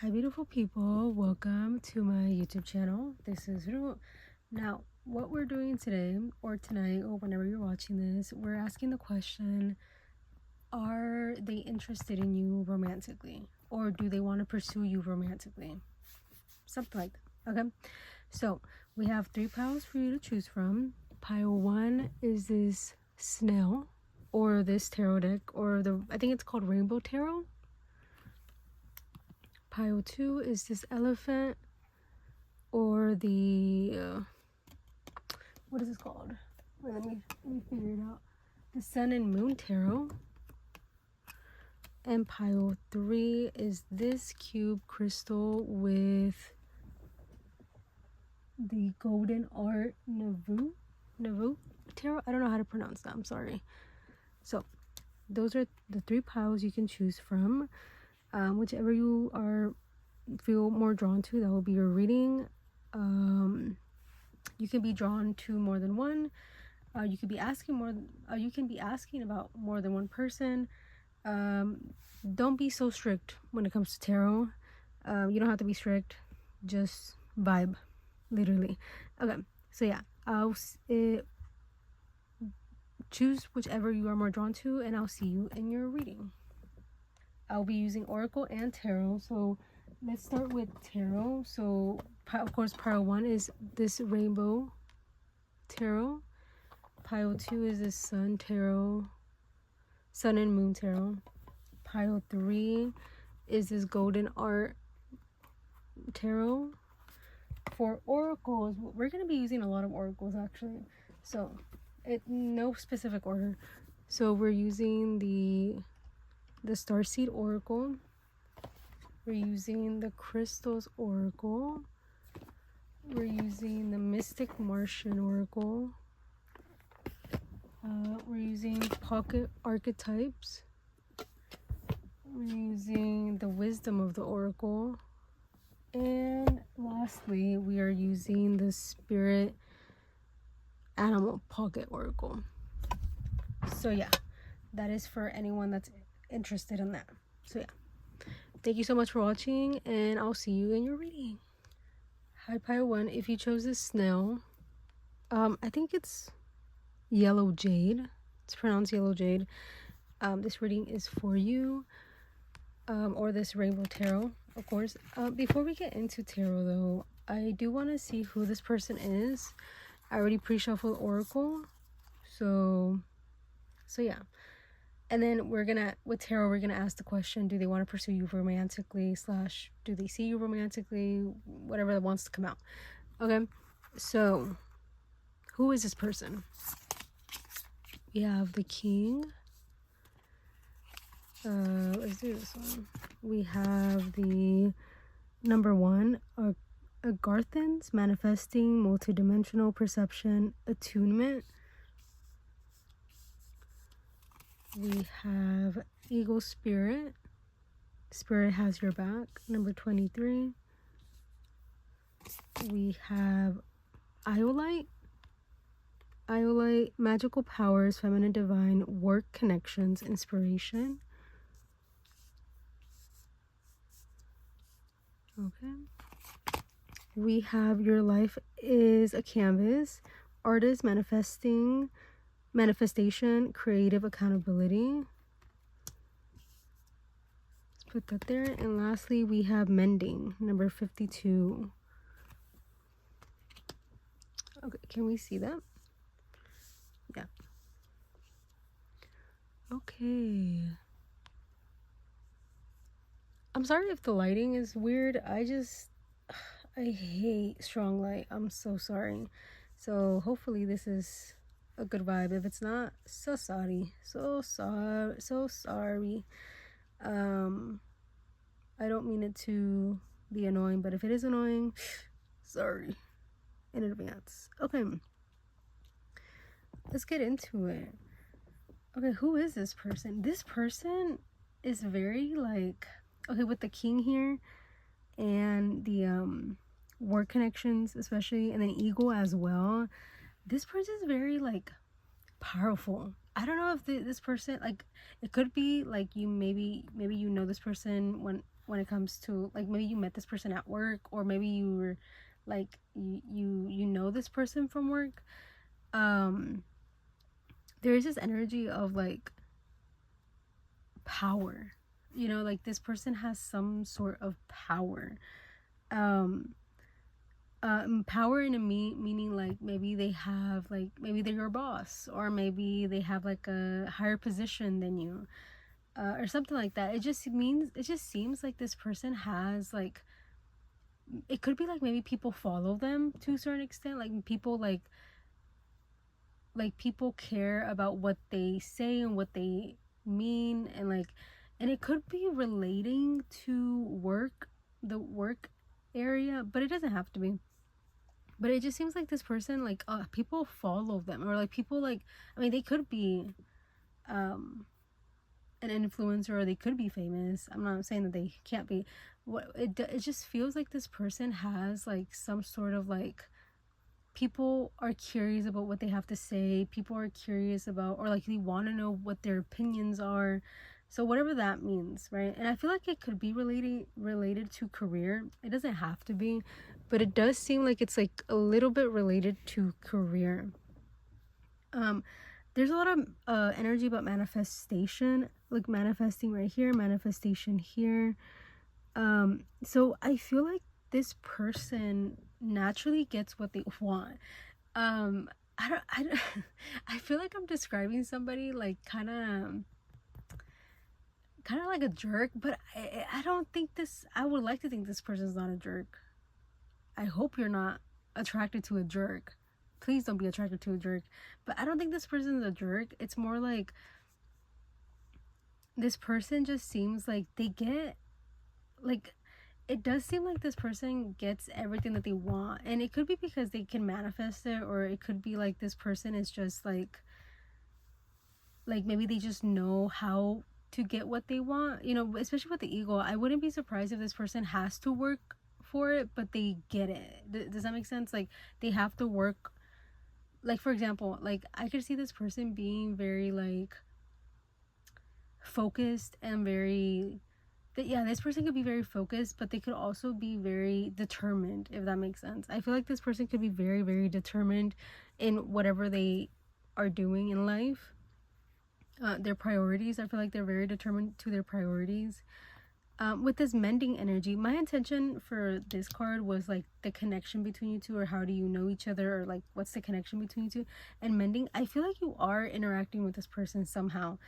Hi beautiful people, welcome to my YouTube channel. This is now what we're doing today or tonight or whenever you're watching this, we're asking the question, are they interested in you romantically, or do they want to pursue you romantically? Something like that. Okay, so we have 3 piles for you to choose from. Pile 1 is this snail or this tarot deck, or I think it's called Rainbow Tarot. Pile 2 is this elephant, or the what is this called? Wait, let me figure it out. The Sun and Moon Tarot. And pile 3 is this cube crystal with the Golden Art Nauvoo Tarot. I don't know how to pronounce that, I'm sorry. So those are the 3 piles you can choose from. Whichever you feel more drawn to, that will be your reading. You can be drawn to more than one. You could be asking you can be asking about more than one person. Don't be so strict when it comes to tarot. You don't have to be strict, just vibe, literally. Okay, so yeah, I'll choose whichever you are more drawn to, and I'll see you in your reading. I'll be using Oracle and Tarot. So let's start with Tarot. So of course pile 1 is this Rainbow Tarot. Pile 2 is this Sun and Moon Tarot. Pile 3 is this Golden Art Tarot. For oracles, we're going to be using a lot of oracles actually. So no specific order. So we're using the Starseed Oracle. We're using the Crystals Oracle. We're using the Mystic Martian Oracle. We're using Pocket Archetypes. We're using the Wisdom of the Oracle. And lastly, we are using the Spirit Animal Pocket Oracle. So yeah, that is for anyone that's interested in that. So yeah, thank you so much for watching, and I'll see you in your reading. Hi pile 1, if you chose this snail, I think it's Yellow Jade. It's pronounced Yellow Jade. This reading is for you, or this Rainbow Tarot, of course. Before we get into tarot though, I do want to see who this person is. I already pre-shuffled Oracle, so yeah. And then with tarot, we're gonna ask the question, do they want to pursue you romantically / do they see you romantically, whatever that wants to come out. Okay, so who is this person? We have the King. Let's do this one. We have the number 1, Agarthans, manifesting, multidimensional perception, attunement. We have Eagle Spirit. Spirit has your back, number 23. We have Iolite. Iolite, magical powers, feminine divine, work connections, inspiration. Okay. We have your life is a canvas, artist, manifestation, creative accountability. Let's put that there. And lastly, we have mending, number 52. Okay, can we see that? Yeah. Okay. I'm sorry if the lighting is weird. I hate strong light. I'm so sorry. So hopefully this is a good vibe. If it's not, so sorry. So sorry. I don't mean it to be annoying, but if it is annoying, sorry in advance. Okay, let's get into it. Okay, who is this person? This person is very like, okay, with the King here and the work connections especially, and then Eagle as well, this person is very like powerful. I don't know if this person, like, it could be like you maybe you know this person when when it comes to like maybe you met this person at work, or maybe you were like you know this person from work. There is this energy of like power, you know, like this person has some sort of power. Power in a meaning like maybe they have like, maybe they're your boss, or maybe they have like a higher position than you, or something like that. It just seems like this person has like, it could be like maybe people follow them to a certain extent, like people people care about what they say and what they mean, and like, and it could be relating to work, the work area, but it doesn't have to be. But it just seems like this person, like, people follow them, or like people like, I mean, they could be an influencer, or they could be famous. I'm not saying that they can't be. What it just feels like this person has like some sort of like, people are curious about what they have to say. People are curious about, or like they want to know what their opinions are. So whatever that means, right? And I feel like it could be related to career. It doesn't have to be, but it does seem like it's like a little bit related to career. There's a lot of energy about manifestation, like manifesting right here, manifestation here. So I feel like this person naturally gets what they want. I don't I feel like I'm describing somebody like kind of like a jerk, but I don't think this, I would like to think this person's not a jerk. I hope you're not attracted to a jerk. Please don't be attracted to a jerk. But I don't think this person's a jerk. It's more like this person just seems like they get, like, it does seem like this person gets everything that they want. And it could be because they can manifest it, or it could be like this person is just like maybe they just know how to get what they want, you know, especially with the ego. I wouldn't be surprised if this person has to work for it, but they get it. Does that make sense? Like, they have to work. Like, for example, like, I could see this person being very like focused and very, yeah, this person could be very focused, but they could also be very determined, if that makes sense. I feel like this person could be very, very determined in whatever they are doing in life. Their priorities, I feel like they're very determined to their priorities. With this mending energy, my intention for this card was like the connection between you two, or how do you know each other, or like what's the connection between you two. And mending, I feel like you are interacting with this person somehow.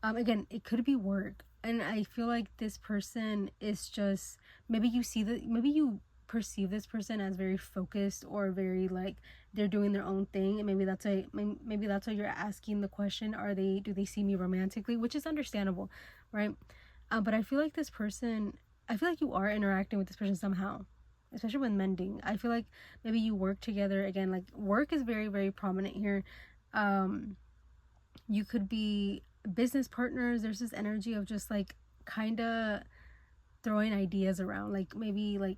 Again, it could be work, and I feel like this person is just, maybe you perceive this person as very focused, or very like they're doing their own thing, and maybe that's why you're asking the question, do they see me romantically, which is understandable, right? But I feel like this person, I feel like you are interacting with this person somehow, especially when mending. I feel like maybe you work together. Again, like, work is very, very prominent here. You could be business partners. There's this energy of just like kind of throwing ideas around, like maybe like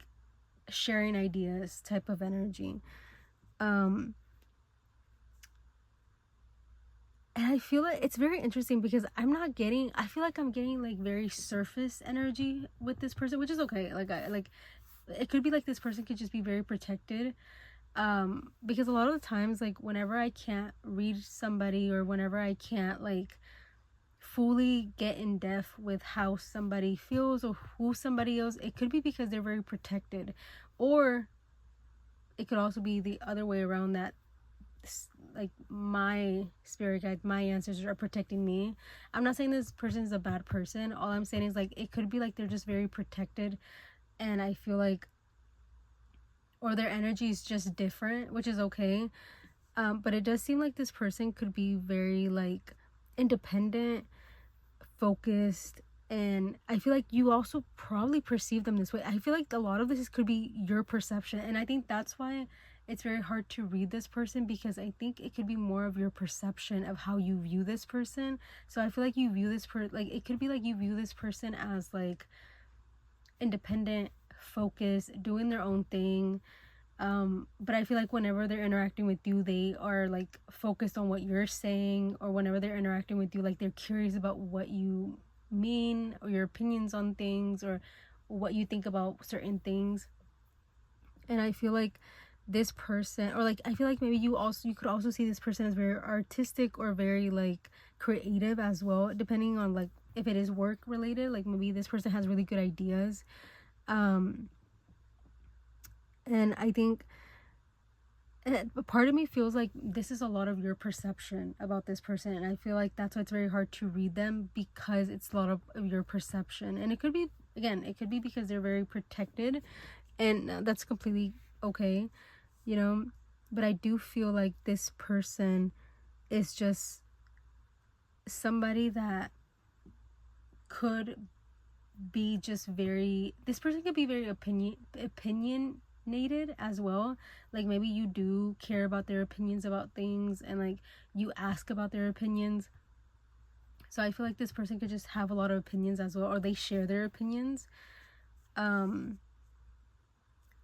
sharing ideas type of energy. And I feel like it's very interesting because I feel like I'm getting like very surface energy with this person, which is okay. Like, it could be like this person could just be very protected. Because a lot of the times, like, whenever I can't read somebody, or whenever I can't like fully get in depth with how somebody feels or who somebody is, it could be because they're very protected, or it could also be the other way around, that like my spirit guide, my ancestors are protecting me. I'm not saying this person is a bad person. All I'm saying is like it could be like they're just very protected, and I feel like, or their energy is just different, which is okay. But it does seem like this person could be very like independent, focused, and I feel like you also probably perceive them this way. I feel like a lot of this could be your perception, and I think that's why it's very hard to read this person, because I think it could be more of your perception of how you view this person. So I feel like you view this like, it could be like you view this person as like independent, focused, doing their own thing. But I feel like whenever they're interacting with you, they are like focused on what you're saying, or whenever they're interacting with you, like they're curious about what you mean, or your opinions on things, or what you think about certain things. And I feel like this person, or like I feel like maybe you could also see this person as very artistic or very like creative as well, depending on like if it is work related. Like maybe this person has really good ideas, and I think part of me feels like this is a lot of your perception about this person, and I feel like that's why it's very hard to read them, because it's a lot of your perception. And it could be, again, it could be because they're very protected, and that's completely okay, you know. But I do feel like this person is just somebody that could be just very, this person could be very opinionated as well. Like maybe you do care about their opinions about things, and like you ask about their opinions. So I feel like this person could just have a lot of opinions as well, or they share their opinions.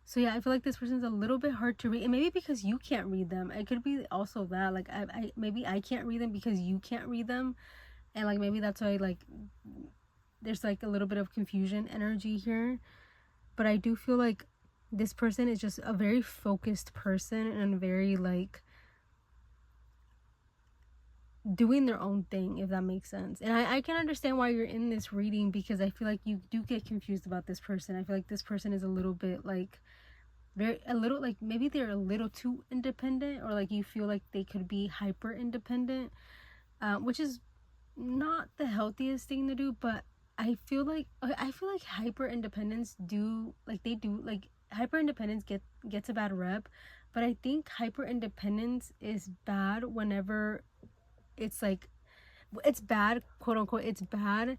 So yeah, I feel like this person's a little bit hard to read, and maybe because you can't read them. It could be also that like I maybe I can't read them because you can't read them, and like maybe that's why like there's like a little bit of confusion energy here. But I do feel like this person is just a very focused person, and very like doing their own thing, if that makes sense. And I can understand why you're in this reading, because I feel like you do get confused about this person. I feel like this person is a little bit like a little like maybe they're a little too independent, or like you feel like they could be hyper independent, which is not the healthiest thing to do. But I feel like hyper independence hyper independence gets a bad rep. But I think hyper independence is bad whenever it's like, it's bad, quote unquote, it's bad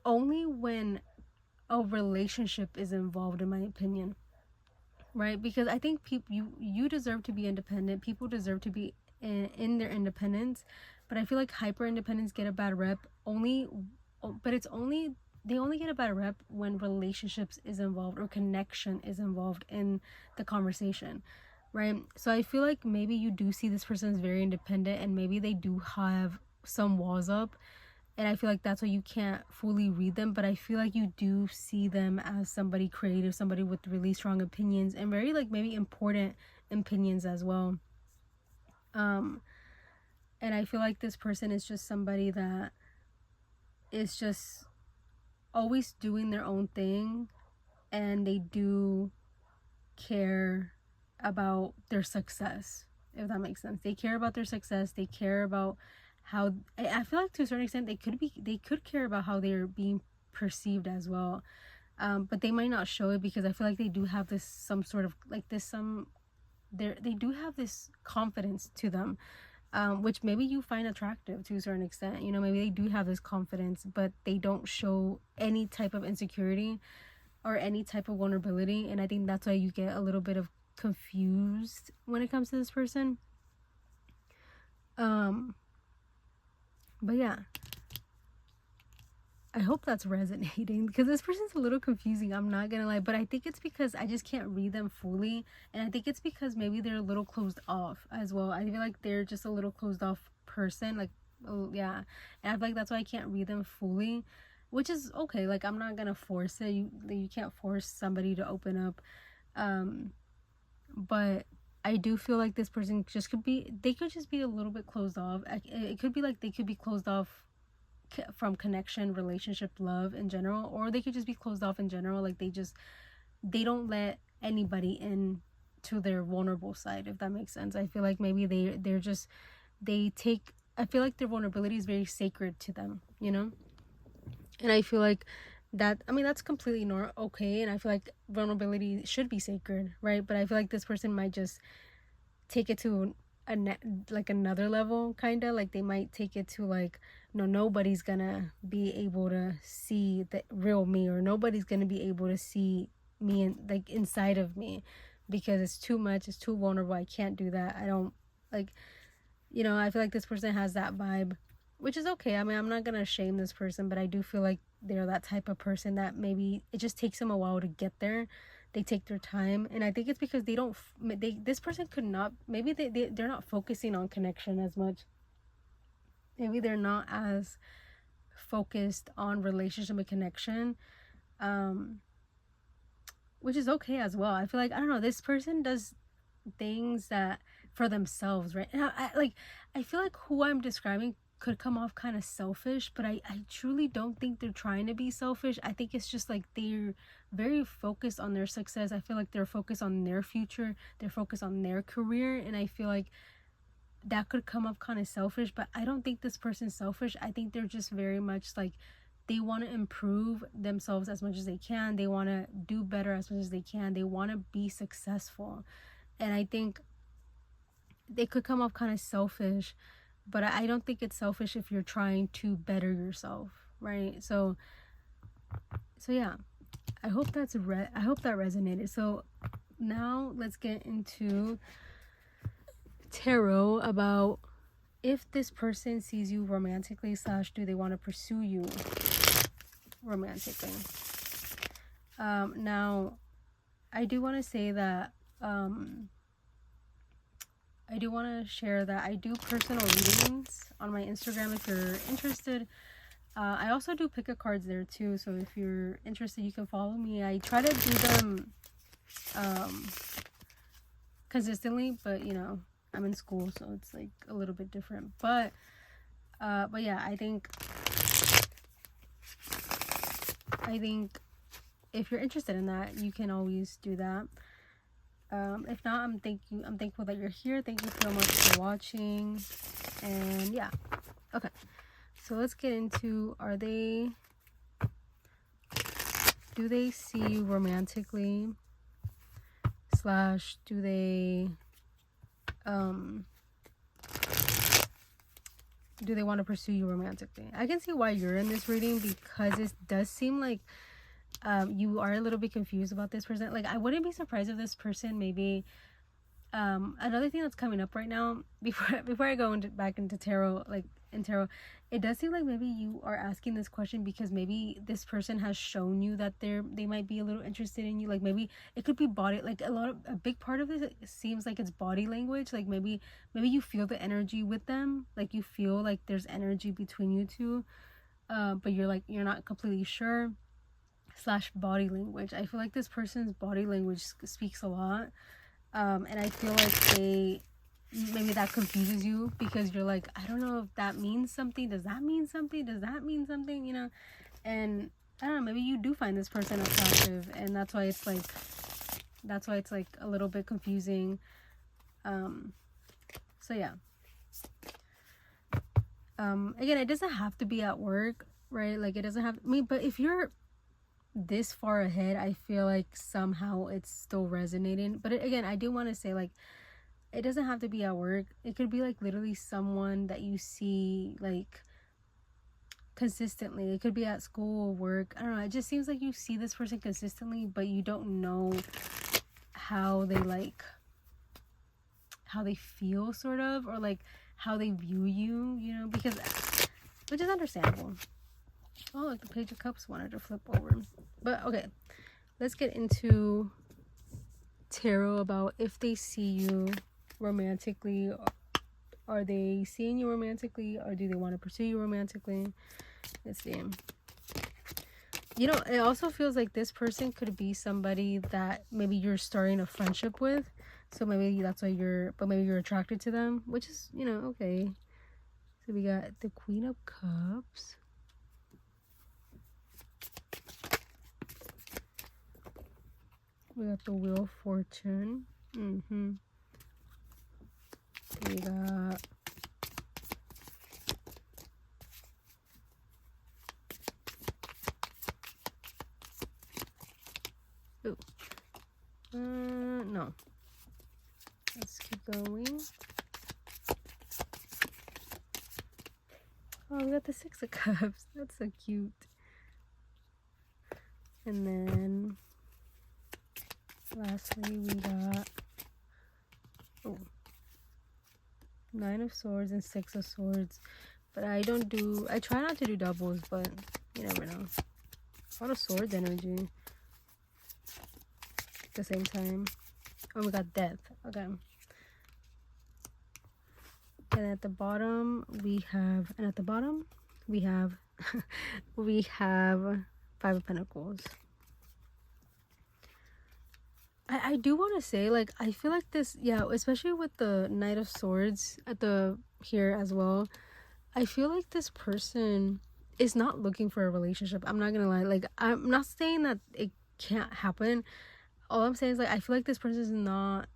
only when a relationship is involved, in my opinion, right? Because I think you deserve to be independent. People deserve to be in their independence. But I feel like hyper independence get a bad rep only, but they only get a bad rep when relationships is involved, or connection is involved in the conversation, right? So I feel like maybe you do see this person as very independent, and maybe they do have some walls up, and I feel like that's why you can't fully read them. But I feel like you do see them as somebody creative, somebody with really strong opinions, and very like maybe important opinions as well. And I feel like this person is just somebody that is just always doing their own thing, and they do care about their success, if that makes sense. They care about their success. They care about how, I feel like to a certain extent they could care about how they're being perceived as well. But they might not show it, because I feel like they do have this some sort of like this some they do have this confidence to them, which maybe you find attractive to a certain extent. You know, maybe they do have this confidence, but they don't show any type of insecurity or any type of vulnerability. And I think that's why you get a little bit of confused when it comes to this person. But yeah, I hope that's resonating, because this person's a little confusing, I'm not gonna lie. But I think it's because I just can't read them fully, and I think it's because maybe they're a little closed off as well. I feel like they're just a little closed off person, like, oh yeah. And I feel like that's why I can't read them fully, which is okay. Like, I'm not gonna force it. You can't force somebody to open up. But I do feel like this person just they could just be a little bit closed off. It could be like they could be closed off from connection, relationship, love in general, or they could just be closed off in general. Like they don't let anybody in to their vulnerable side, if that makes sense. I feel like maybe I feel like their vulnerability is very sacred to them, you know. And I feel like that's completely okay, and I feel like vulnerability should be sacred, right? But I feel like this person might just take it to like another level, kind of like they might take it to like, no, nobody's gonna be able to see the real me, or nobody's gonna be able to see me like inside of me, because it's too much, it's too vulnerable, I can't do that, I don't like, you know. I feel like this person has that vibe, which is okay. I mean, I'm not gonna shame this person, but I do feel like they're that type of person that maybe it just takes them a while to get there. They take their time, and I think it's because this person could not, maybe they're not focusing on connection as much. Maybe they're not as focused on relationship and connection. which is okay as well. I feel like, I don't know, this person does things that for themselves, right? And I feel like who I'm describing could come off kind of selfish, but I truly don't think they're trying to be selfish. I think it's just like they're very focused on their success. I feel like they're focused on their future, they're focused on their career, and I feel like that could come off kind of selfish, but I don't think this person's selfish. I think they're just very much like they want to improve themselves as much as they can. They want to do better as much as they can. They want to be successful. And I think they could come off kind of selfish, but I don't think it's selfish if you're trying to better yourself, right? So yeah, I hope that resonated. So now let's get into tarot about if this person sees you romantically / do they want to pursue you romantically. Now I do want to say that I do want to share that I do personal readings on my Instagram if you're interested. I also do pick-a cards there too, so if you're interested you can follow me. I try to do them consistently, but you know, I'm in school, so it's like a little bit different. But yeah, I think if you're interested in that, you can always do that. If not, I'm thankful that you're here. Thank you so much for watching. And yeah, okay, so let's get into, do they see you romantically / do they want to pursue you romantically? I can see why you're in this reading, because it does seem like you are a little bit confused about this person. Like, I wouldn't be surprised if this person maybe another thing that's coming up right now, before I go back into tarot, like in tarot, it does seem like maybe you are asking this question because maybe this person has shown you that they might be a little interested in you. Like, maybe it could be body, like a big part of this, it seems like it's body language. Like maybe you feel the energy with them, like you feel like there's energy between you two, but you're not completely sure / body language. I feel like this person's body language speaks a lot. And I feel like maybe that confuses you because you're like, I don't know if that means something. Does that mean something? Does that mean something? You know? And I don't know, maybe you do find this person attractive, and that's why it's like a little bit confusing. So yeah. Again, it doesn't have to be at work, right? Like, it doesn't have, but if you're this far ahead, I feel like somehow it's still resonating. But again, I do want to say, like, it doesn't have to be at work. It could be like literally someone that you see like consistently. It could be at school or work. I don't know, it just seems like you see this person consistently, but you don't know how they feel, sort of, or like how they view you, you know, because, which is understandable. Oh, look, the Page of Cups wanted to flip over. But okay, let's get into tarot about if they see you romantically. Are they seeing you romantically, or do they want to pursue you romantically? Let's see. You know, it also feels like this person could be somebody that maybe you're starting a friendship with. So maybe that's why maybe you're attracted to them, which is, you know, okay. So we got the Queen of Cups. We got the Wheel of Fortune. We got no. Let's keep going. Oh, we got the Six of Cups. That's so cute. And then lastly, we got Nine of Swords and Six of Swords. But I try not to do doubles, but you never know. A lot of swords energy at the same time. Oh, we got Death. Okay. And at the bottom we have we have Five of Pentacles. I do want to say, like, I feel like this, yeah, especially with the Knight of Swords at the here as well. I feel like this person is not looking for a relationship. I'm not gonna lie. Like, I'm not saying that it can't happen. All I'm saying is, like, I feel like this person is not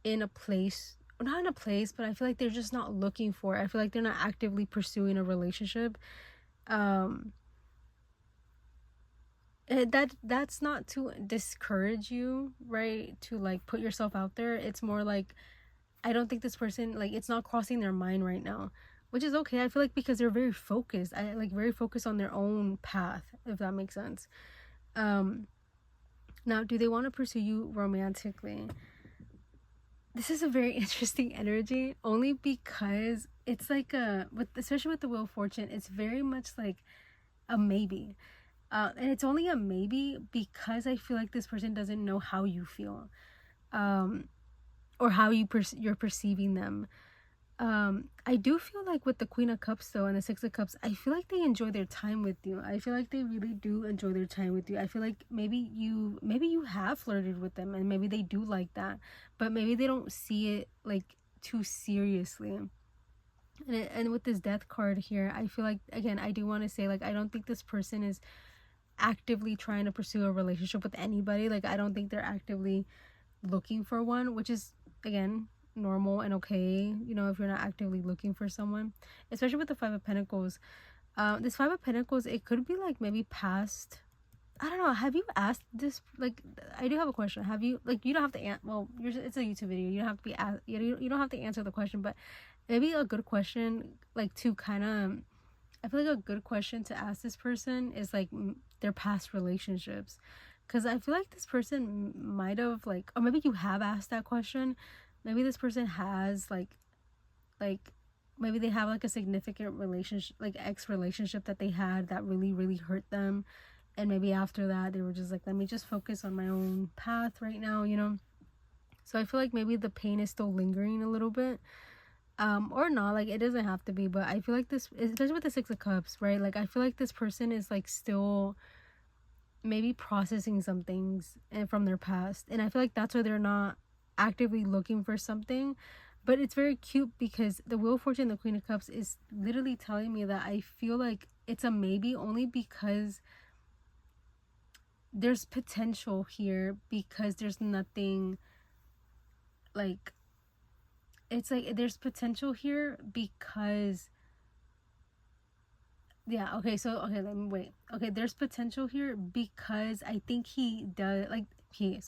in a place, not in a place, but I feel like they're just not looking for it. I feel like they're not actively pursuing a relationship. That's not to discourage you, right? To like put yourself out there. It's more like, I don't think this person, like, it's not crossing their mind right now, which is okay. I feel like because they're very focused. I like very focused on their own path, if that makes sense. Now, do they want to pursue you romantically? This is a very interesting energy, only because it's like especially with the Wheel of Fortune, it's very much like a maybe. And it's only a maybe because I feel like this person doesn't know how you feel, or how you're perceiving them. I do feel like with the Queen of Cups though and the Six of Cups, I feel like they enjoy their time with you. I feel like they really do enjoy their time with you. I feel like maybe you have flirted with them and maybe they do like that, but maybe they don't see it like too seriously. And with this Death card here, I feel like, again, I do want to say, like, I don't think this person is actively trying to pursue a relationship with anybody. Like, I don't think they're actively looking for one, which is, again, normal and okay, you know, if you're not actively looking for someone, especially with the Five of Pentacles. This Five of Pentacles, it could be like maybe past, I don't know, have you asked this, like, I do have a question. Have you, like, you don't have to it's a YouTube video, you don't have to be asked, you don't have to answer the question, but maybe a good question, like, to kind of, I feel like a good question to ask this person is like their past relationships, because I feel like this person might have, like, or maybe you have asked that question. Maybe this person has like maybe they have like a significant relationship, like ex relationship that they had that really hurt them, and maybe after that they were just like, let me just focus on my own path right now, you know. So I feel like maybe the pain is still lingering a little bit, or not, like, it doesn't have to be, but I feel like this, especially with the Six of Cups, right, like, I feel like this person is like still maybe processing some things and from their past, and I feel like that's why they're not actively looking for something. But it's very cute because the Wheel of Fortune, the Queen of Cups, is literally telling me that I feel like it's a maybe only because there's potential here, because there's nothing, like, it's like there's potential here because, yeah, okay, so, okay, let me wait. Okay, there's potential here because I think he does, like, I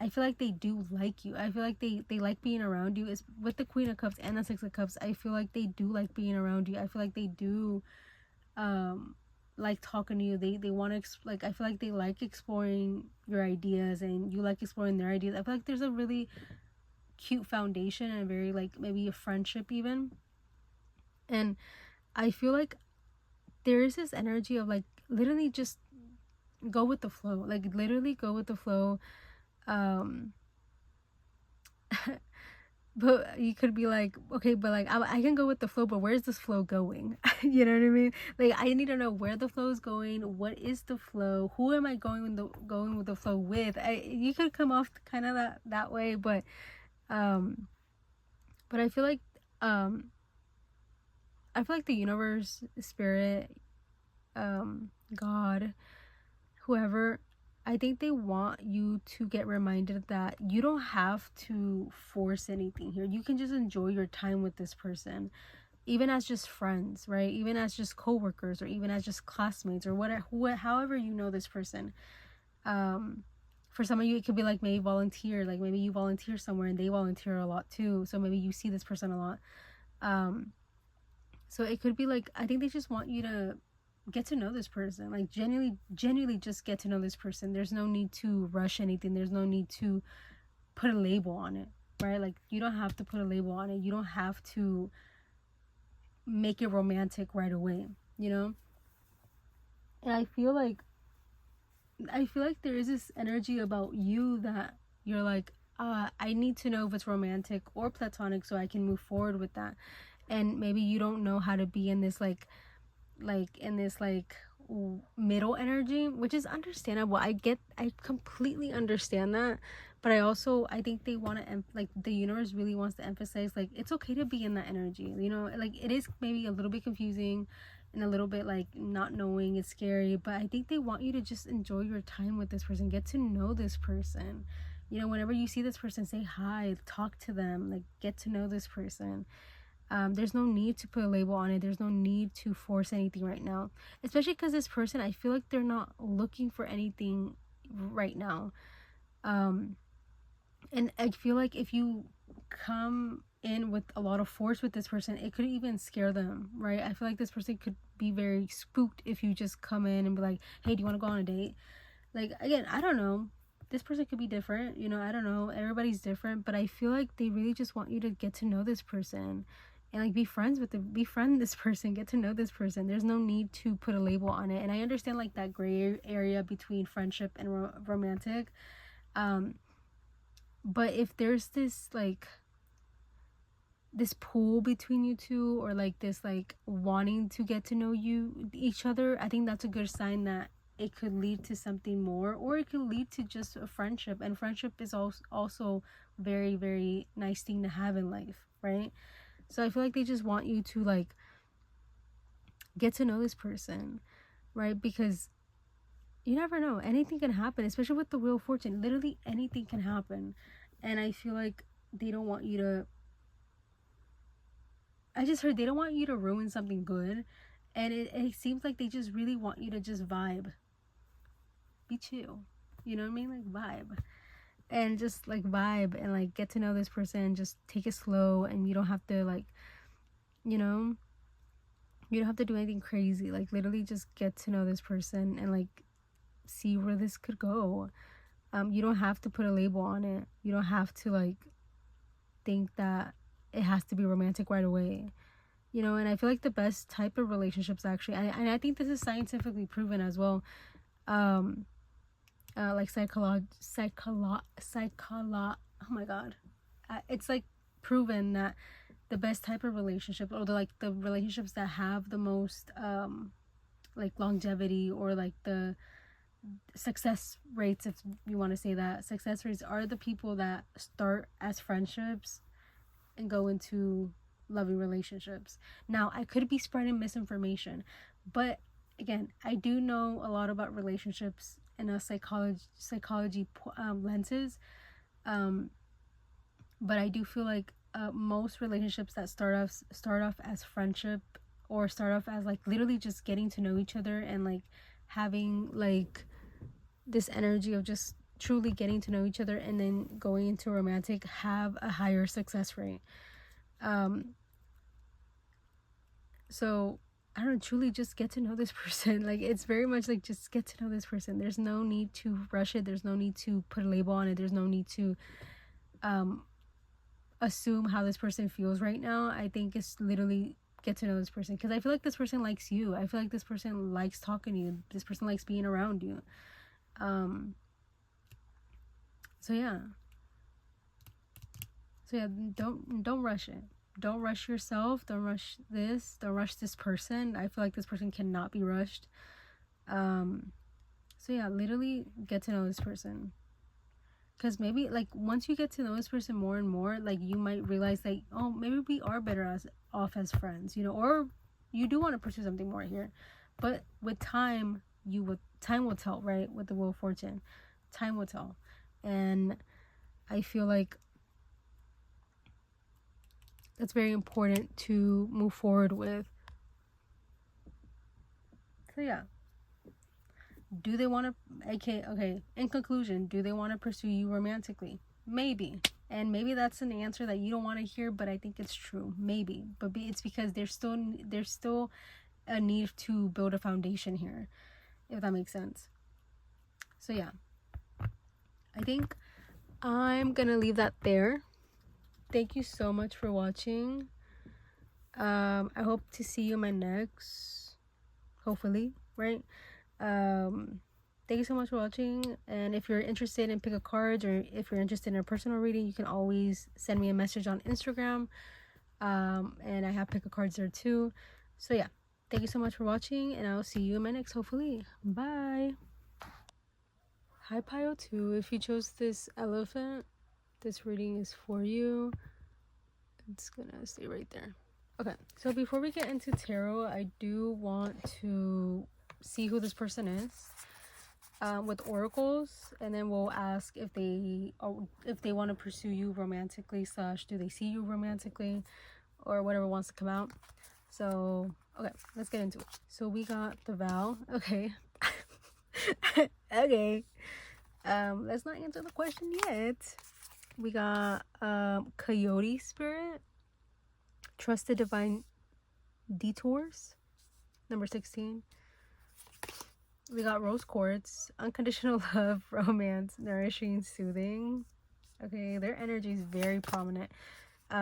feel like they do like you. I feel like they like being around you. Is with the Queen of Cups and the Six of Cups, I feel like they do like being around you. I feel like they do like talking to you. They want to like, I feel like they like exploring your ideas and you like exploring their ideas. I feel like there's a really cute foundation and a very, like, maybe a friendship even. And I feel like there is this energy of, like, literally just go with the flow, like, literally go with the flow. But you could be like, okay, but like, I can go with the flow, but where's this flow going? You know what I mean? Like, I need to know where the flow is going. What is the flow? Who am I going with the flow with? You could come off kind of that way, but I feel like the universe, spirit, God, whoever, I think they want you to get reminded that you don't have to force anything here. You can just enjoy your time with this person, even as just friends, right? Even as just co-workers, or even as just classmates, or whatever, however you know this person. For some of you, it could be like maybe volunteer, like maybe you volunteer somewhere and they volunteer a lot too, so maybe you see this person a lot. So it could be like, I think they just want you to get to know this person, like genuinely just get to know this person. There's no need to rush anything. There's no need to put a label on it, right? Like, you don't have to put a label on it. You don't have to make it romantic right away, you know. And I feel like there is this energy about you that you're like, I need to know if it's romantic or platonic so I can move forward with that. And maybe you don't know how to be in this like in this like middle energy, which is understandable. I completely understand that, But I think they want to like the universe really wants to emphasize like it's okay to be in that energy, you know. Like it is maybe a little bit confusing and a little bit like not knowing, it's scary, but I think they want you to just enjoy your time with this person, get to know this person, you know. Whenever you see this person, say hi, talk to them, like get to know this person. There's no need to put a label on it. There's no need to force anything right now, especially because this person, I feel like they're not looking for anything right now. And I feel like if you come in with a lot of force with this person, it could even scare them, right? I feel like this person could be very spooked if you just come in and be like, hey, do you want to go on a date? Like, again, I don't know. This person could be different, you know, I don't know. Everybody's different, but I feel like they really just want you to get to know this person and like be friends with them, befriend this person, get to know this person. There's no need to put a label on it. And I understand like that gray area between friendship and romantic. But if there's this like this pull between you two, or like this like wanting to get to know each other, I think that's a good sign that it could lead to something more, or it could lead to just a friendship. And friendship is also very, very nice thing to have in life, right? So I feel like they just want you to like get to know this person, right? Because you never know, anything can happen, especially with the Wheel of Fortune. Literally anything can happen. And I feel like they don't want you to, I just heard they don't want you to ruin something good. And it seems like they just really want you to just vibe, be chill, you know what I mean? Like vibe, and just like vibe and like get to know this person. Just take it slow, and you don't have to like, you know, you don't have to do anything crazy. Like literally just get to know this person and like see where this could go. You don't have to put a label on it. You don't have to like think that it has to be romantic right away, you know. And I feel like the best type of relationships actually, and I think this is scientifically proven as well, like oh my god, it's like proven that the best type of relationship, or the relationships that have the most like longevity, or like the success rates, if you want to say that, success rates, are the people that start as friendships and go into loving relationships. Now, I could be spreading misinformation, but again, I do know a lot about relationships in a psychology lenses. But I do feel like most relationships that start off as friendship, or start off as like literally just getting to know each other, and like having like this energy of just truly getting to know each other, and then going into romantic, have a higher success rate. So I don't know, truly just get to know this person. Like it's very much like just get to know this person. There's no need to rush it. There's no need to put a label on it. There's no need to assume how this person feels right now. I think it's literally get to know this person, because I feel like this person likes you. I feel like this person likes talking to you. This person likes being around you. So yeah, don't rush it. Don't rush yourself. Don't rush this. Don't rush this person. I feel like this person cannot be rushed. So yeah, literally get to know this person. Because maybe like once you get to know this person more and more, like you might realize like, oh, maybe we are better off as friends, you know, or you do want to pursue something more here. But with time, time will tell, right? With the Wheel of Fortune, time will tell. And I feel like that's very important to move forward with. So yeah, do they want to, okay, in conclusion, do they want to pursue you romantically? Maybe. And maybe that's an answer that you don't want to hear, but I think it's true. Maybe. But it's because there's still a need to build a foundation here, if that makes sense. So yeah, I think I'm gonna leave that there. Thank you so much for watching. I hope to see you in my next, hopefully, right? Thank you so much for watching. And if you're interested in pick a card, or if you're interested in a personal reading, you can always send me a message on Instagram. And I have pick a cards there too. So yeah, thank you so much for watching, and I'll see you in my next, hopefully. Bye. Hi Pio 2. If you chose this elephant, this reading is for you. It's gonna stay right there. Okay, so before we get into tarot, I do want to see who this person is with oracles, and then we'll ask if they want to pursue you romantically / do they see you romantically, or whatever wants to come out. So okay, let's get into it. So we got the vow. Okay. Okay. Let's not answer the question yet. We got coyote spirit, trusted divine detours, number 16. We got rose quartz, unconditional love, romance, nourishing, soothing. Okay, their energy is very prominent.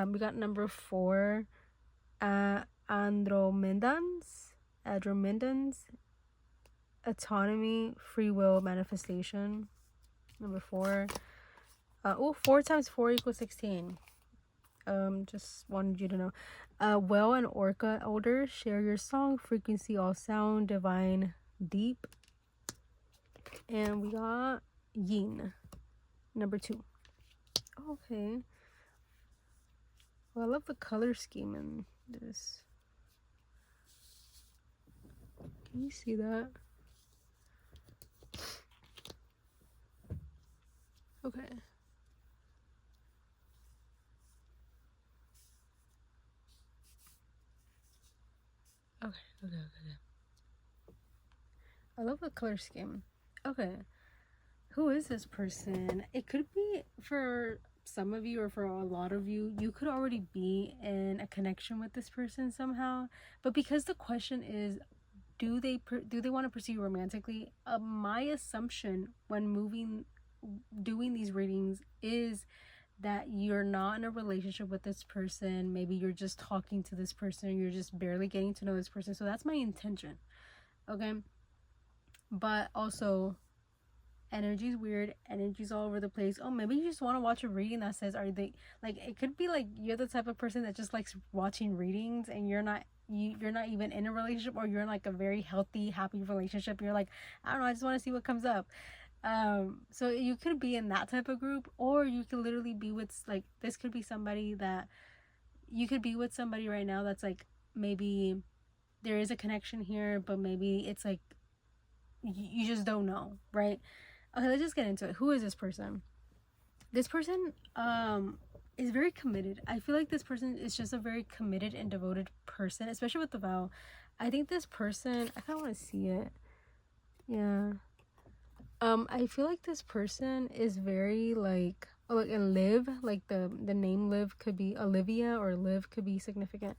We got number 4, andromedans, autonomy, free will, manifestation. Number 4. 4 times 4 equals 16. Just wanted you to know. Whale and orca elder, share your song, frequency, all sound, divine, deep. And we got yin, number 2. Okay. Well, I love the color scheme in this. Can you see that? Okay. Okay. I love the color scheme. Okay. Who is this person? It could be for some of you, or for a lot of you, you could already be in a connection with this person somehow. But because the question is, do they want to pursue you romantically? My assumption when doing these readings is that you're not in a relationship with this person. Maybe you're just talking to this person, or you're just barely getting to know this person. So that's my intention. Okay. But also, energy's weird, energy's all over the place. Oh, maybe you just want to watch a reading that says, are they, like, it could be like you're the type of person that just likes watching readings, and you're not even in a relationship, or you're in like a very healthy, happy relationship. You're like, I don't know, I just want to see what comes up. So you could be in that type of group, or you could literally be with, like, this could be somebody that you could be with somebody right now that's like, maybe there is a connection here, but maybe it's like you just don't know, right? Okay, let's just get into it. Who is this person? This person is very committed. I feel like this person is just a very committed and devoted person, especially with the vow. I think this person, I kind of want to see it. Yeah. I feel like this person is very like, oh, like, and Liv, like the name Liv could be Olivia, or Liv could be significant.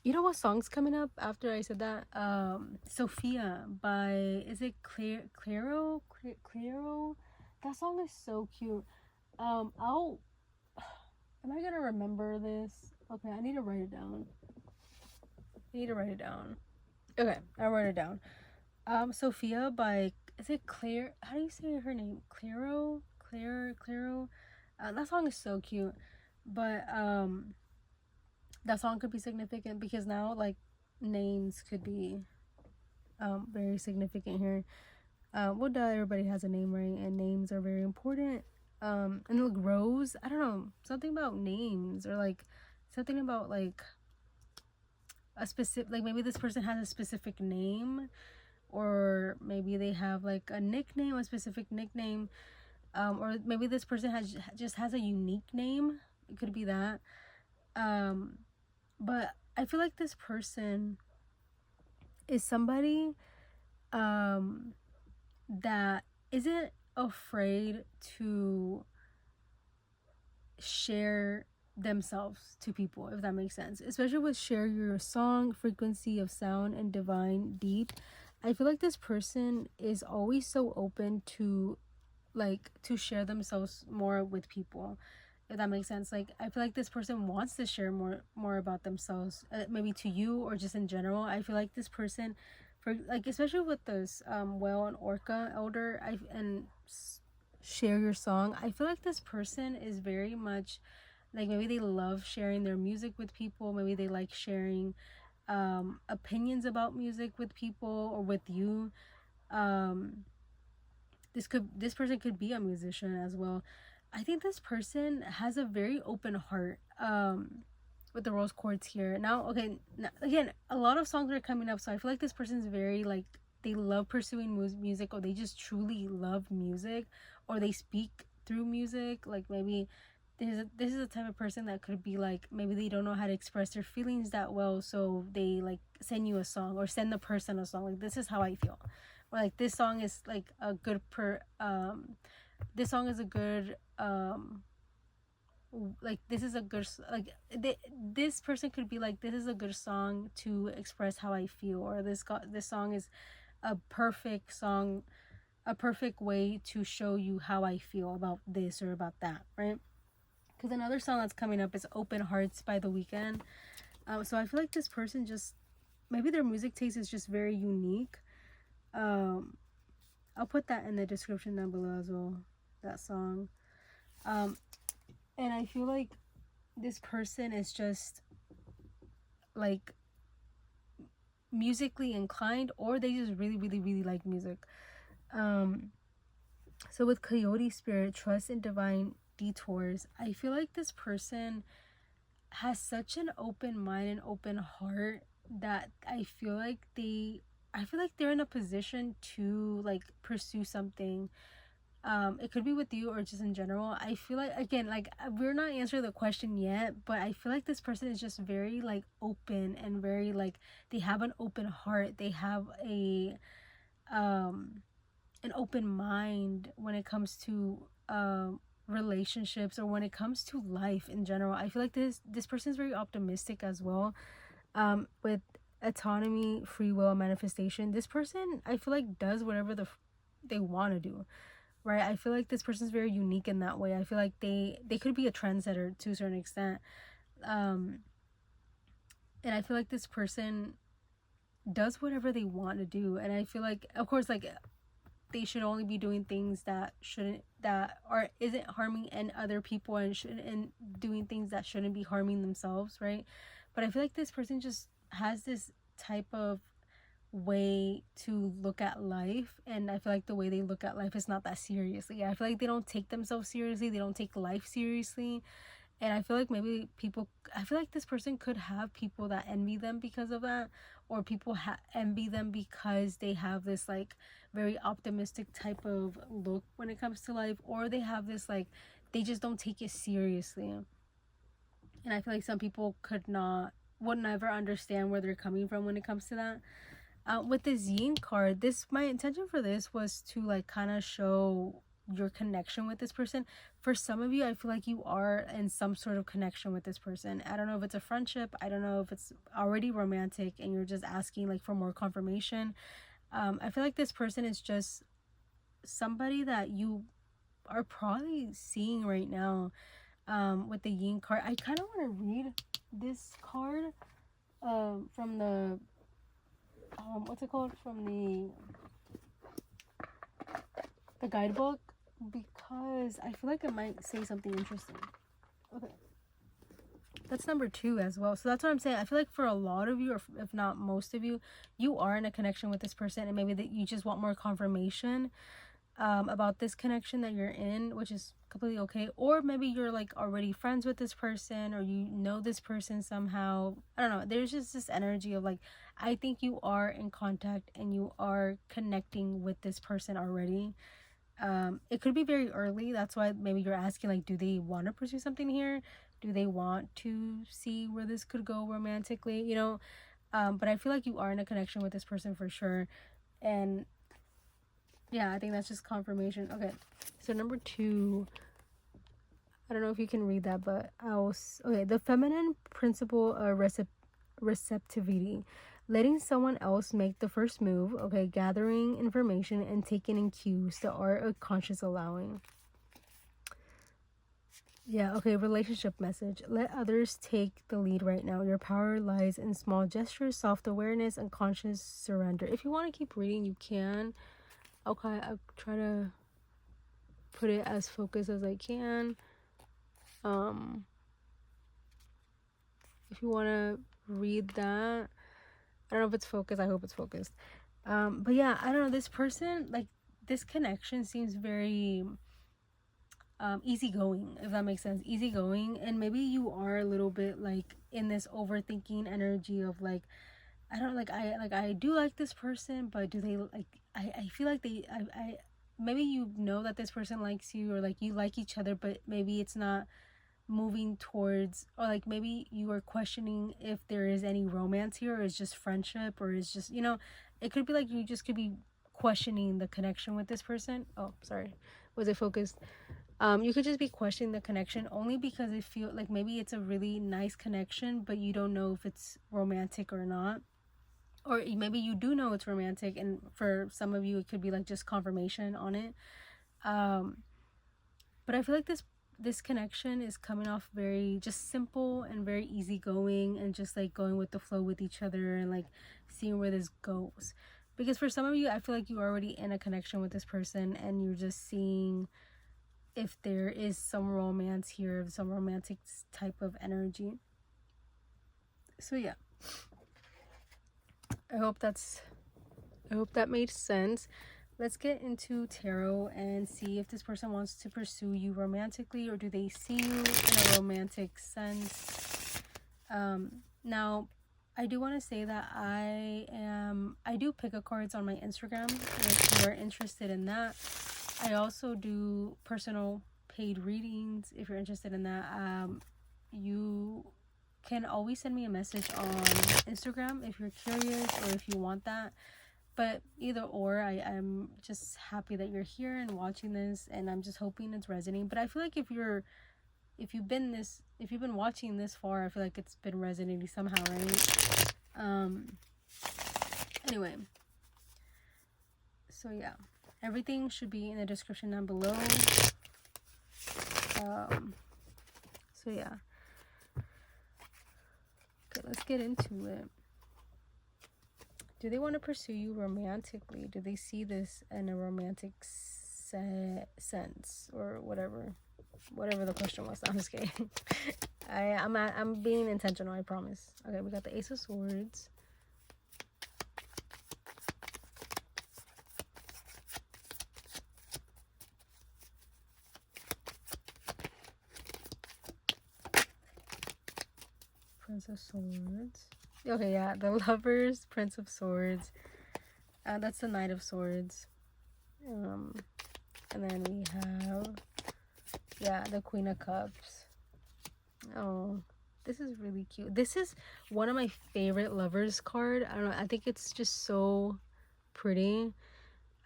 You know what song's coming up after I said that? Sophia by, is it Clairo? That song is so cute. Am I gonna remember this? Okay, I need to write it down. Okay, I wrote it down. Sophia by, is it Claire? How do you say her name? Clairo? That song is so cute. But that song could be significant, because now, like, names could be very significant here. Well, everybody has a name, right? And names are very important. And like Rose, I don't know, something about names, or like something about like a specific, like maybe this person has a specific name, or maybe they have like a nickname, a specific nickname, or maybe this person just has a unique name. It could be that. But I feel like this person is somebody that isn't afraid to share themselves to people, if that makes sense. Especially with share your song, frequency of sound, and divine deep. I feel like this person is always so open to share themselves more with people, if that makes sense. Like, I feel like this person wants to share more about themselves, maybe to you, or just in general. I feel like this person, for like, especially with this whale and orca elder, and share your song, I feel like this person is very much like, maybe they love sharing their music with people, maybe they like sharing opinions about music with people, or with you. this person could be a musician as well. I think this person has a very open heart. With the rose quartz here. Now, okay, again, a lot of songs are coming up, so I feel like this person's very, like, they love pursuing music, or they just truly love music, or they speak through music. Like, maybe this is a type of person that could be like, maybe they don't know how to express their feelings that well, so they like send you a song, or send the person a song, like, this is how I feel, or like, this song is like a good this song is a good like, this is a good, like, this person could be like, this is a good song to express how I feel, or this song is a perfect song, a perfect way to show you how I feel about this or about that, right? Because another song that's coming up is Open Hearts by The Weeknd. So I feel like this person just, maybe their music taste is just very unique. I'll put that in the description down below as well, that song. And I feel like this person is just like musically inclined, or they just really, really, really like music. So with Coyote Spirit, Trust in Divine Detours, I feel like this person has such an open mind and open heart that I feel like they're in a position to like pursue something. It could be with you or just in general. I feel like, again, like, we're not answering the question yet, but I feel like this person is just very like open, and very like, they have an open heart, they have an open mind when it comes to relationships, or when it comes to life in general. I feel like this person is very optimistic as well. With autonomy, free will, manifestation, this person, I feel like, does whatever they want to do, right? I feel like this person's very unique in that way. I feel like they could be a trendsetter to a certain extent. And I feel like this person does whatever they want to do. And I feel like, of course, like, they should only be doing things that isn't harming other people, and doing things that shouldn't be harming themselves, right? But I feel like this person just has this type of way to look at life, and I feel like the way they look at life is not that seriously. I feel like they don't take themselves seriously, they don't take life seriously. And I feel like I feel like this person could have people that envy them because of that, or people envy them because they have this like very optimistic type of look when it comes to life, or they have this like, they just don't take it seriously. And I feel like some people would never understand where they're coming from when it comes to that. With the Zine card, my intention for this was to like kind of show your connection with this person. For some of you, I feel like you are in some sort of connection with this person. I don't know if it's a friendship, I don't know if it's already romantic and you're just asking like for more confirmation. I feel like this person is just somebody that you are probably seeing right now. With the Yin card, I kind of want to read this card from the what's it called, from the guidebook, because I feel like it might say something interesting. Okay, that's number 2 as well. So that's what I'm saying. I feel like for a lot of you, or if not most of you, you are in a connection with this person, and maybe that you just want more confirmation about this connection that you're in, which is completely okay. Or maybe you're like already friends with this person, or you know this person somehow. I don't know, there's just this energy of like, I think you are in contact and you are connecting with this person already. It could be very early, that's why maybe you're asking like, do they want to pursue something here, do they want to see where this could go romantically, you know? But I feel like you are in a connection with this person for sure. And yeah, I think that's just confirmation. Okay, so number 2, I don't know if you can read that, but okay, the feminine principle of receptivity, letting someone else make the first move. Okay, gathering information and taking in cues, the art of conscious allowing. Yeah, okay, relationship message. Let others take the lead right now. Your power lies in small gestures, soft awareness, and conscious surrender. If you want to keep reading, you can. Okay, I'll try to put it as focused as I can. If you want to read that, I don't know if it's focused, I hope it's focused. But yeah, I don't know, this person, like, this connection seems very easygoing, if that makes sense. Easygoing, and maybe you are a little bit like in this overthinking energy of like, I don't like, I do like this person, but do they like, I feel like I maybe you know that this person likes you, or like you like each other, but maybe it's not moving towards, or like maybe you are questioning if there is any romance here, or it's just friendship, or it's just, you know, it could be like you just could be questioning the connection with this person. Oh, sorry, was it focused? You could just be questioning the connection only because it feel like maybe it's a really nice connection, but you don't know if it's romantic or not. Or maybe you do know it's romantic, and for some of you it could be like just confirmation on it. But I feel like this connection is coming off very just simple and very easygoing, and just like going with the flow with each other, and like seeing where this goes. Because for some of you, I feel like you're already in a connection with this person, and you're just seeing if there is some romance here, some romantic type of energy. So yeah, I hope that made sense. Let's get into tarot and see if this person wants to pursue you romantically, or do they see you in a romantic sense. Now I do want to say that I do pick-up cards on my Instagram if you are interested in that. I also do personal paid readings if you're interested in that. You can always send me a message on Instagram if you're curious, or if you want that. But either or, I'm just happy that you're here and watching this, and I'm just hoping it's resonating. But I feel like if you've been watching this far, I feel like it's been resonating somehow, right? Anyway, so yeah, everything should be in the description down below. So yeah, okay, let's get into it. Do they want to pursue you romantically? Do they see this in a romantic sense, or whatever the question was? I'm just kidding. I'm being intentional, I promise. Okay, we got the Ace of Swords. Prince of Swords. Okay, yeah, the Lovers, Prince of Swords. That's the Knight of Swords. And then we have, yeah, the Queen of Cups. Oh, this is really cute. This is one of my favorite Lovers card. I don't know, I think it's just so pretty.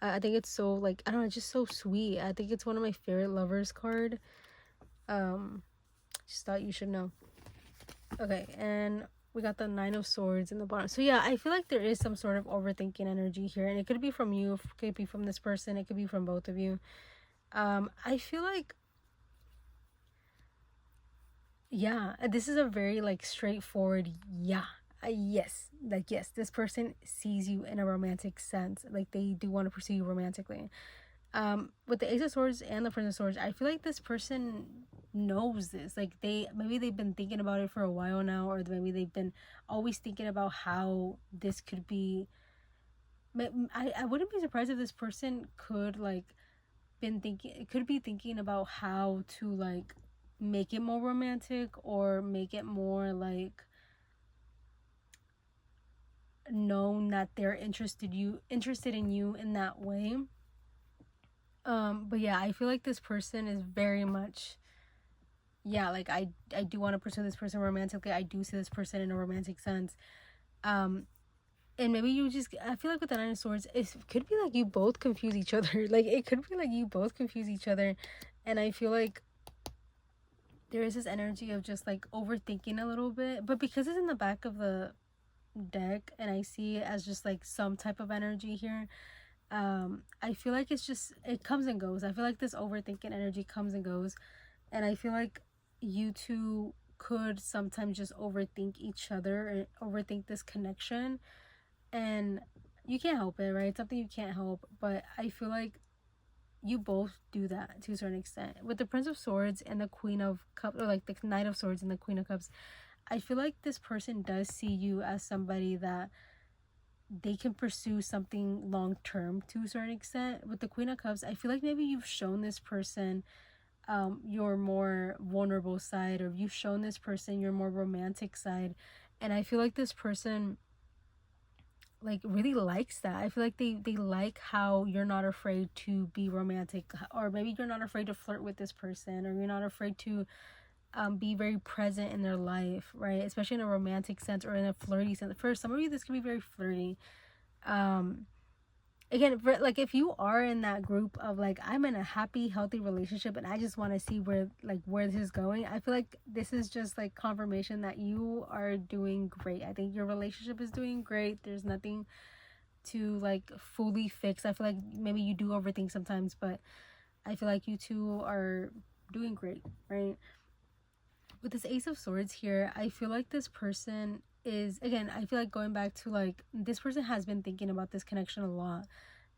I think it's so, like, I don't know, it's just so sweet. I think it's one of my favorite Lovers card. Just thought you should know. Okay, and we got the Nine of Swords in the bottom. So yeah, I feel like there is some sort of overthinking energy here, and it could be from you, it could be from this person, it could be from both of you. I feel like, yeah, this is a very like straightforward yes, like yes, this person sees you in a romantic sense, like they do want to pursue you romantically. With the Ace of Swords and the Prince of Swords, I feel like this person knows this. Like maybe they've been thinking about it for a while now, or maybe they've been always thinking about how this could be. I wouldn't be surprised if this person could be thinking about how to like make it more romantic, or make it more like known that they're interested in you in that way. But yeah, I feel like this person is very much, yeah, like I do want to pursue this person romantically. I do see this person in a romantic sense. And maybe I feel like with the Nine of Swords, it could be like you both confuse each other. Like it could be like you both confuse each other. And I feel like there is this energy of just like overthinking a little bit. But because it's in the back of the deck, and I see it as just like some type of energy here, I feel like it comes and goes. I feel like this overthinking energy comes and goes, and I feel like you two could sometimes just overthink each other, or overthink this connection, and you can't help it, right? It's something you can't help, but I feel like you both do that to a certain extent. With the Prince of Swords and the Queen of Cups, or like the Knight of Swords and the Queen of Cups, I feel like this person does see you as somebody that they can pursue something long term to a certain extent. With the Queen of Cups, I feel like maybe you've shown this person your more vulnerable side, or you've shown this person your more romantic side, and I feel like this person like really likes that. I feel like they like how you're not afraid to be romantic, or maybe you're not afraid to flirt with this person, or you're not afraid to be very present in their life, right? Especially in a romantic sense or in a flirty sense. For some of you, this could be very flirty. Again, for, like, if you are in that group of like, I'm in a happy, healthy relationship and I just want to see where this is going, I feel like this is just like confirmation that you are doing great. I think your relationship is doing great. There's nothing to like fully fix. I feel like maybe you do overthink sometimes, but I feel like you two are doing great, right? With this Ace of Swords here, I feel like this person is, again, I feel like going back to like, this person has been thinking about this connection a lot,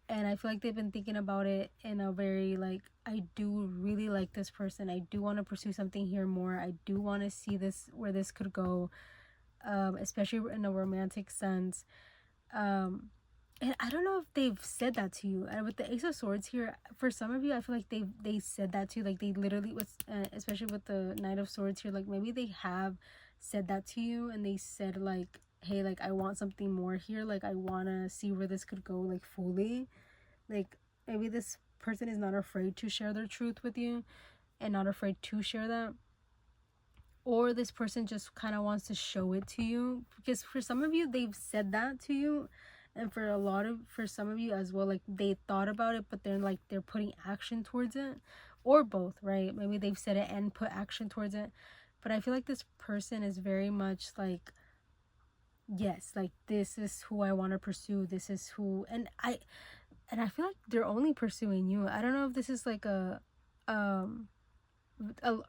and I feel like they've been thinking about it in a very like, I do really like this person, I do want to pursue something here more, I do want to see this, where this could go, especially in a romantic sense. And I don't know if they've said that to you. And with the Ace of Swords here, for some of you, I feel like they said that to you. Like, they literally, with especially with the Knight of Swords here, like maybe they have said that to you, and they said like, hey, like, I want something more here. Like, I want to see where this could go, like, fully. Like, maybe this person is not afraid to share their truth with you and not afraid to share that. Or this person just kind of wants to show it to you, because for some of you, they've said that to you, and for some of you as well, like, they thought about it, but they're like, they're putting action towards it, or both, right? Maybe they've said it and put action towards it. But I feel like this person is very much like, yes, like, this is who I want to pursue, this is who, and I feel like they're only pursuing you. I don't know if this is like a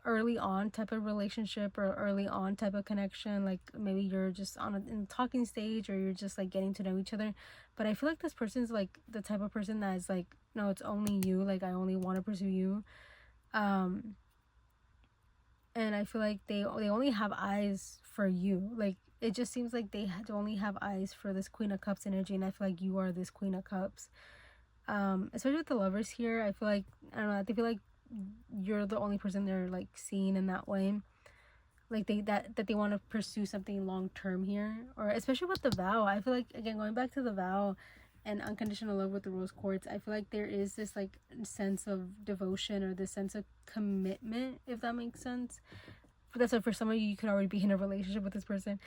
early on type of relationship, or early on type of connection, like maybe you're just in the talking stage, or you're just like getting to know each other. But I feel like this person's like the type of person that is like, no, it's only you, like, I only want to pursue you. And I feel like they only have eyes for you. Like, it just seems like they only have eyes for this Queen of Cups energy, and I feel like you are this Queen of Cups. Especially with the Lovers here, I feel like, I don't know, I feel like you're the only person they're like seeing in that way, like they want to pursue something long term here. Or especially with the vow, I feel like, again, going back to the vow and unconditional love with the rose quartz, I feel like there is this like sense of devotion, or this sense of commitment, if that makes sense. But that's why for some of you, you could already be in a relationship with this person,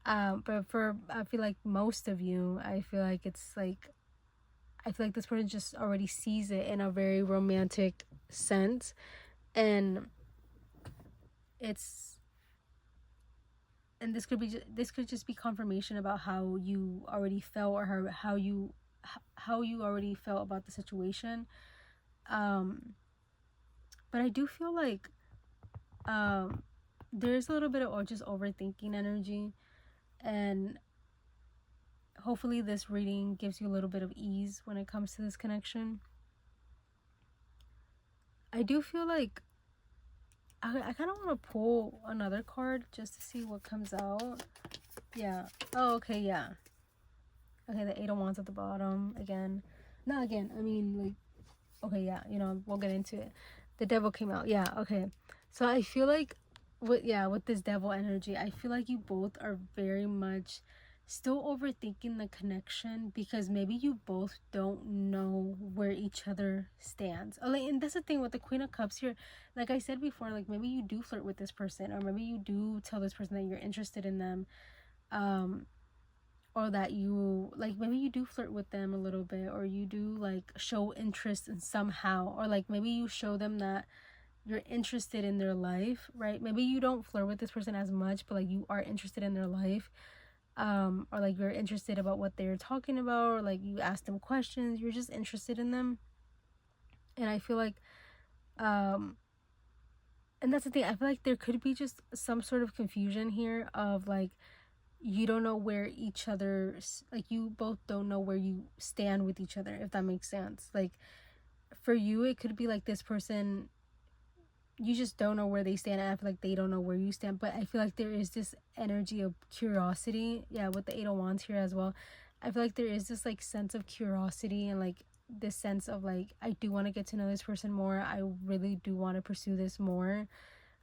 but for, I feel like most of you, I feel like it's like, I feel like this person just already sees it in a very romantic sense, and this could just be confirmation about how you already felt, or how you already felt about the situation. But I do feel like there's a little bit of just overthinking energy, and hopefully this reading gives you a little bit of ease when it comes to this connection. I do feel like I kind of want to pull another card just to see what comes out. Yeah. Oh, okay, yeah. Okay, the Eight of Wands at the bottom again. Not again, I mean, like, okay, yeah, we'll get into it. The Devil came out. Yeah, okay. So I feel like with this Devil energy, I feel like you both are very much still overthinking the connection, because maybe you both don't know where each other stands. And that's the thing with the Queen of Cups here. Like I said before, like, maybe you do flirt with this person, or maybe you do tell this person that you're interested in them, or that you, like, maybe you do flirt with them a little bit, or you do like show interest in somehow, or like maybe you show them that you're interested in their life, right? Maybe you don't flirt with this person as much, but like you are interested in their life, or like you're interested about what they're talking about, or like you ask them questions, you're just interested in them. And I feel like and that's the thing, I feel like there could be just some sort of confusion here of like, you don't know where each other, like, you both don't know where you stand with each other, if that makes sense. Like, for you, it could be like this person, you just don't know where they stand, and I feel like they don't know where you stand. But I feel like there is this energy of curiosity, yeah, with the Eight of Wands here as well. I feel like there is this like sense of curiosity and like this sense of like, I do want to get to know this person more. I really do want to pursue this more.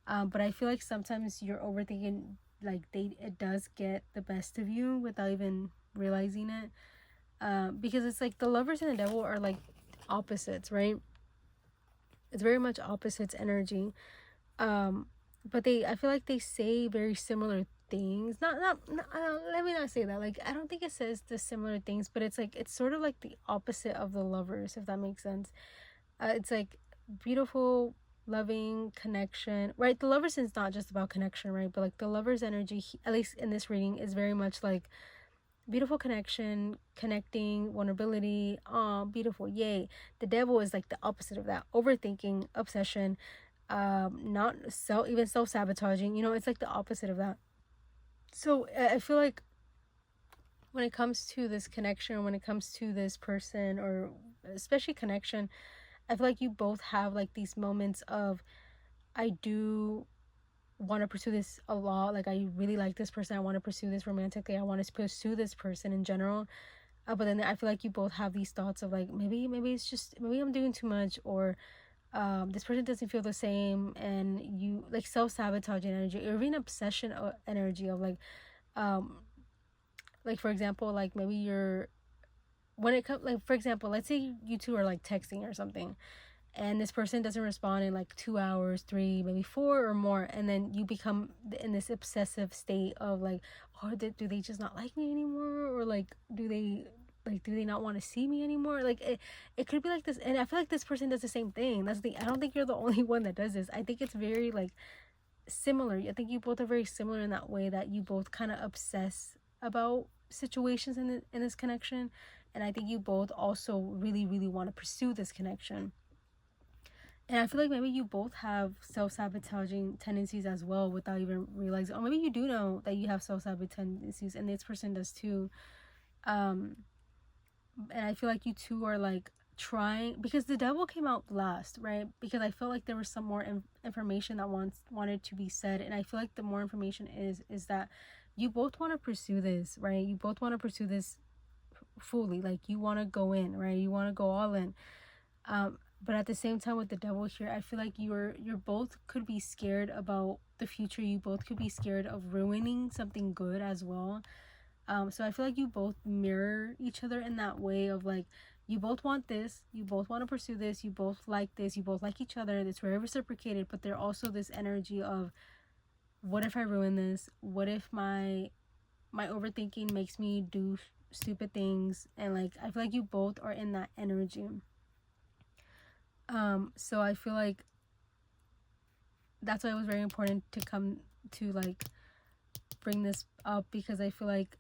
But I feel like sometimes you're overthinking, like it does get the best of you without even realizing it. Because it's like the lovers and the devil are like opposites, right? It's very much opposites energy. But I feel like they say very similar things. Not let me not say that. Like, I don't think it says the similar things, but it's like, it's sort of like the opposite of the lovers, if that makes sense. It's like beautiful, loving connection, right? The lovers is not just about connection, right? But like the lovers energy, at least in this reading, is very much like beautiful connection, connecting, vulnerability. Oh, beautiful, yay. The devil is like the opposite of that, overthinking, obsession, not even self-sabotaging, it's like the opposite of that. So I feel like when it comes to this connection, when it comes to this person, or especially connection, I feel like you both have like these moments of, I do want to pursue this a lot, like I really like this person, I want to pursue this romantically, I want to pursue this person in general. But then I feel like you both have these thoughts of like, maybe it's just, maybe I'm doing too much, or this person doesn't feel the same, and you like self-sabotaging energy, or even obsession energy of like for example, like maybe you're, when it comes, like for example, let's say you two are like texting or something, and this person doesn't respond in like 2 hours, 3, maybe 4 or more, and then you become in this obsessive state of like, oh, do they just not like me anymore, or like do they not want to see me anymore? Like it could be like this, and I feel like this person does the same thing. I don't think you're the only one that does this. I think it's very like similar. I think you both are very similar in that way, that you both kind of obsess about situations in this connection, and I think you both also really really want to pursue this connection. And I feel like maybe you both have self-sabotaging tendencies as well without even realizing. Or maybe you do know that you have self-sabotaging tendencies, and this person does too. And I feel like you two are like trying, because the devil came out last, right? Because I feel like there was some more information that wanted to be said. And I feel like the more information is that you both want to pursue this, right? You both want to pursue this fully. Like, you want to go in, right? You want to go all in. But at the same time, with the devil here, I feel like you're both could be scared about the future. You both could be scared of ruining something good as well. So I feel like you both mirror each other in that way of like, you both want this, you both want to pursue this, you both like this, you both like each other. It's very reciprocated, but there also this energy of, what if I ruin this? What if my overthinking makes me do stupid things? And like, I feel like you both are in that energy. So I feel like that's why it was very important to come to like bring this up, because I feel like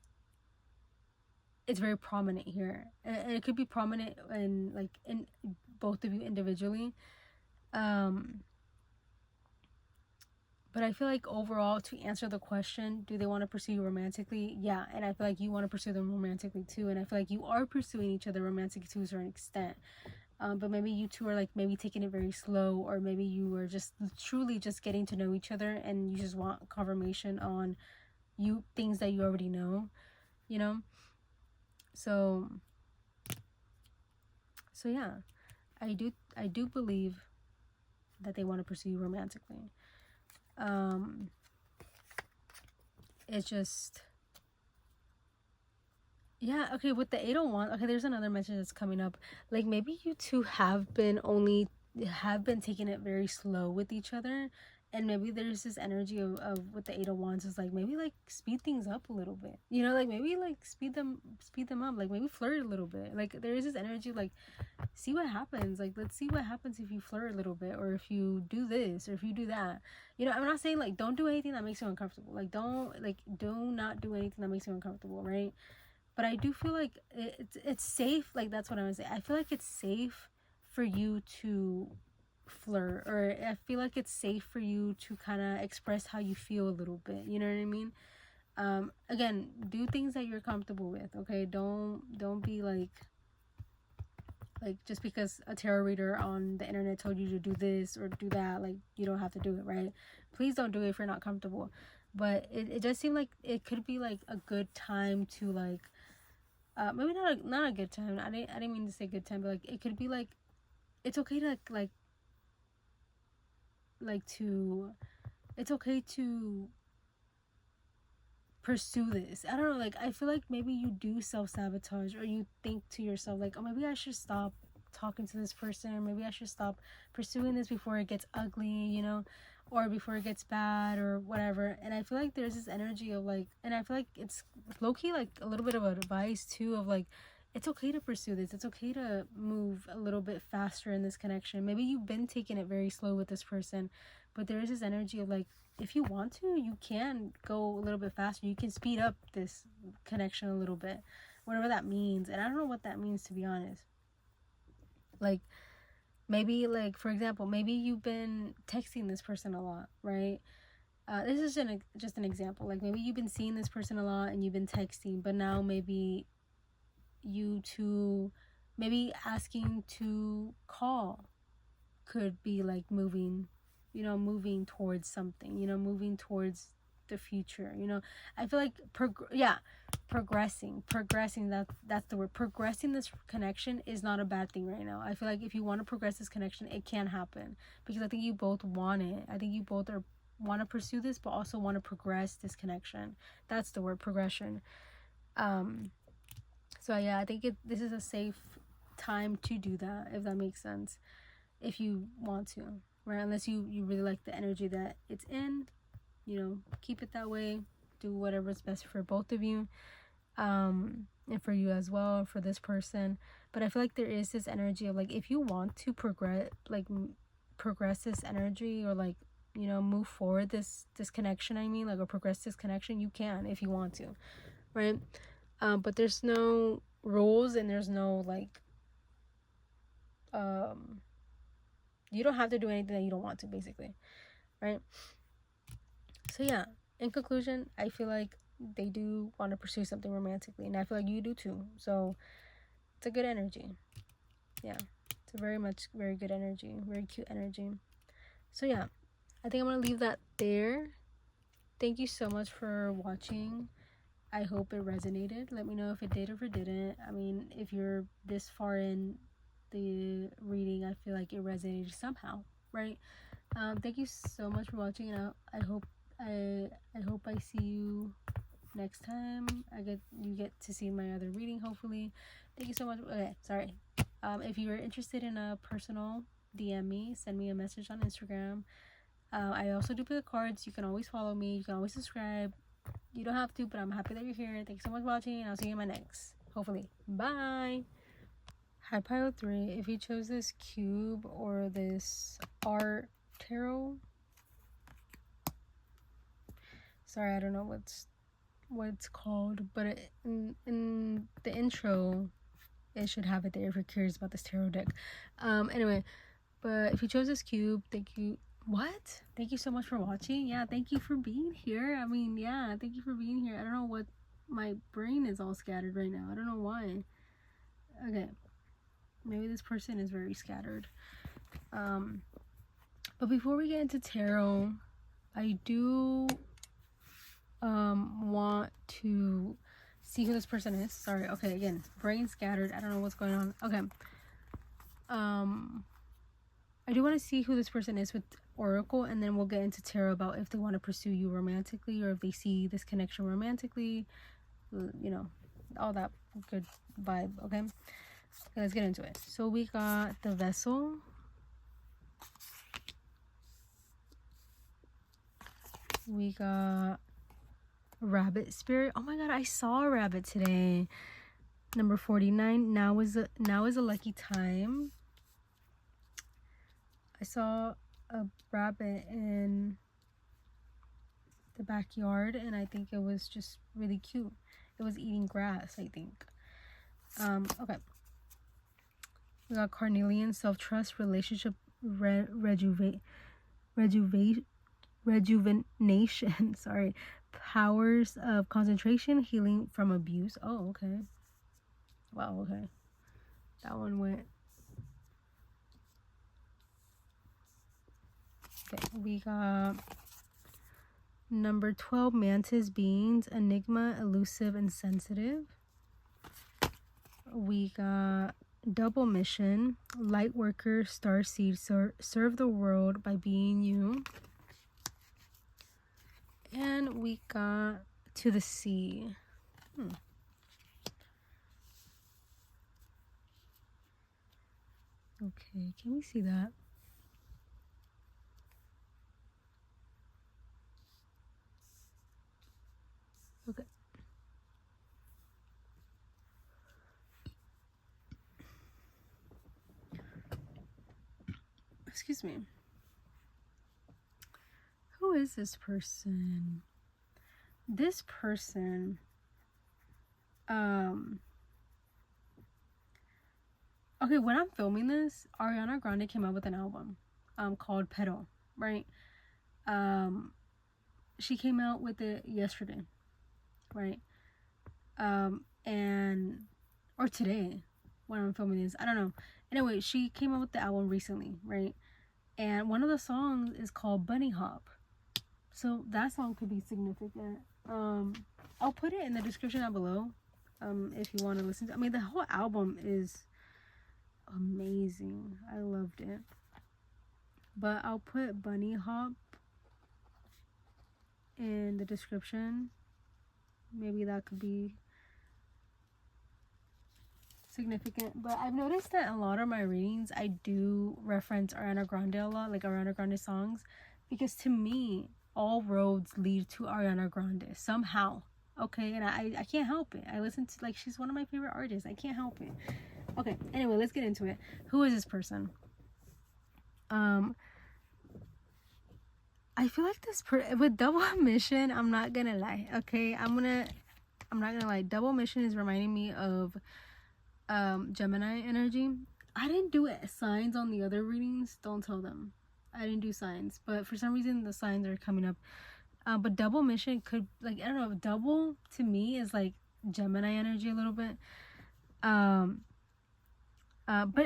it's very prominent here, and it could be prominent in like in both of you individually. But I feel like overall, to answer the question, do they want to pursue you romantically? Yeah, and I feel like you want to pursue them romantically too, and I feel like you are pursuing each other romantically to a certain extent. But maybe you two are like maybe taking it very slow, or maybe you are just truly just getting to know each other, and you just want confirmation on things that you already know, So yeah, I do believe that they want to pursue you romantically. It's just, yeah, okay, with the 801, okay, there's another message that's coming up. Like, maybe you two have been taking it very slow with each other, and maybe there's this energy of with the 801s is like, maybe like speed things up a little bit, like maybe like speed them up, like maybe flirt a little bit. Like, there is this energy like, see what happens, like let's see what happens if you flirt a little bit, or if you do this, or if you do that. I'm not saying like don't do anything that makes you uncomfortable, like do not do anything that makes you uncomfortable, right? But I do feel like it's safe. Like, that's what I want to say. I feel like it's safe for you to flirt, or I feel like it's safe for you to kind of express how you feel a little bit. You know what I mean? Again, do things that you're comfortable with. Okay, don't be like just because a tarot reader on the internet told you to do this or do that, like you don't have to do it, right? Please don't do it if you're not comfortable. But it does seem like it could be like a good time to like maybe not a good time. I didn't mean to say good time, but like it could be like it's okay to it's okay to pursue this. I don't know, like I feel like maybe you do self-sabotage, or you think to yourself like, oh, maybe I should stop talking to this person, or maybe I should stop pursuing this before it gets ugly, you know, or before it gets bad or whatever. And I feel like there's this energy of like, and I feel like it's low-key like a little bit of advice too, of like, it's okay to pursue this, it's okay to move a little bit faster in this connection. Maybe you've been taking it very slow with this person, but there is this energy of like, if you want to, you can go a little bit faster. You can speed up this connection a little bit, whatever that means. And I don't know what that means, to be honest. Like, maybe, like, for example, maybe you've been texting this person a lot, right? This is just an example. Like, maybe you've been seeing this person a lot and you've been texting, but now maybe maybe asking to call could be like moving towards something, moving towards the future. I feel like progressing, that's the word. Progressing this connection is not a bad thing right now. I feel like if you want to progress this connection, it can happen, because I think you both want it. I think you both want to pursue this, but also want to progress this connection. That's the word, progression. So yeah, I think this is a safe time to do that, if that makes sense, if you want to, right? Unless you really like the energy that it's in, keep it that way. Do whatever's best for both of you, and for you as well, for this person. But I feel like there is this energy of like, if you want to progress this energy, or like, move forward this connection, or progress this connection, you can, if you want to, right? But there's no rules, and there's no like you don't have to do anything that you don't want to, basically, right? So yeah, in conclusion, I feel like they do want to pursue something romantically, and I feel like you do too. So it's a good energy. Yeah, it's a very good energy, very cute energy. So yeah, I think I'm gonna leave that there. Thank you so much for watching. I hope it resonated. Let me know if it did or if it didn't. I mean, if you're this far in the reading, I feel like it resonated somehow, right? Thank you so much for watching, and I hope I see you next time. You get to see my other reading, hopefully. Thank you so much. Okay, sorry. If you are interested in a personal DM me, send me a message on Instagram. I also do pick cards. You can always follow me. You can always subscribe. You don't have to, but I'm happy that you're here. Thanks so much for watching, and I'll see you in my next. Hopefully. Bye. Hi, Pile 3. If you chose this cube or this art tarot, sorry, I don't know what it's called, but in the intro, it should have it there if you're curious about this tarot deck. Anyway, but if you chose this cube, thank you. What? Thank you so much for watching. Yeah, thank you for being here. I mean, yeah, thank you for being here. I don't know what, my brain is all scattered right now. I don't know why. Okay. Maybe this person is very scattered. But before we get into tarot, I do want to see who this person is. Sorry. Okay, again, brain scattered. I don't know what's going on. Okay. I do want to see who this person is with Oracle, and then we'll get into tarot about if they want to pursue you romantically, or if they see this connection romantically, all that good vibe. Okay, let's get into it. So we got the Vessel, we got Rabbit Spirit. Oh my god, I saw a rabbit today. Number 49. Now is a lucky time. I saw a rabbit in the backyard, and I think it was just really cute. It was eating grass, I think. Okay. We got Carnelian, self-trust, relationship rejuvenation. Sorry. Powers of concentration, healing from abuse. Oh, okay. Wow, okay. That one went. Okay, we got number 12, Mantis beings, enigma, elusive, and sensitive. we got double mission, light worker, starseed, serve the world by being you. And we got to the sea. Okay, can we see that? Okay. Excuse me. Who is this person? This person, okay, when I'm filming this, Ariana Grande came out with an album, called Pedal, right? She came out with it yesterday, right? Or today, when I'm filming this, I don't know. Anyway, she came out with the album recently, right? And one of the songs is called Bunny Hop. So that song could be significant. I'll put it in the description down below, if you want to listen to. I mean, the whole album is amazing. I loved it. But I'll put Bunny Hop in the description. Maybe that could be significant. But I've noticed that in a lot of my readings, I do reference Ariana Grande a lot, like Ariana Grande songs, because to me, all roads lead to Ariana Grande somehow. Okay, and I can't help it. I listen to, like, she's one of my favorite artists. I can't help it. Okay, anyway, let's get into it. Who is this person? I feel like this with double mission, I'm not gonna lie. Okay, I'm not gonna lie. Double mission is reminding me of Gemini energy. I didn't do signs on the other readings. Don't tell them. I didn't do signs, but for some reason the signs are coming up. But double mission could, like, I don't know, double to me is like Gemini energy a little bit. But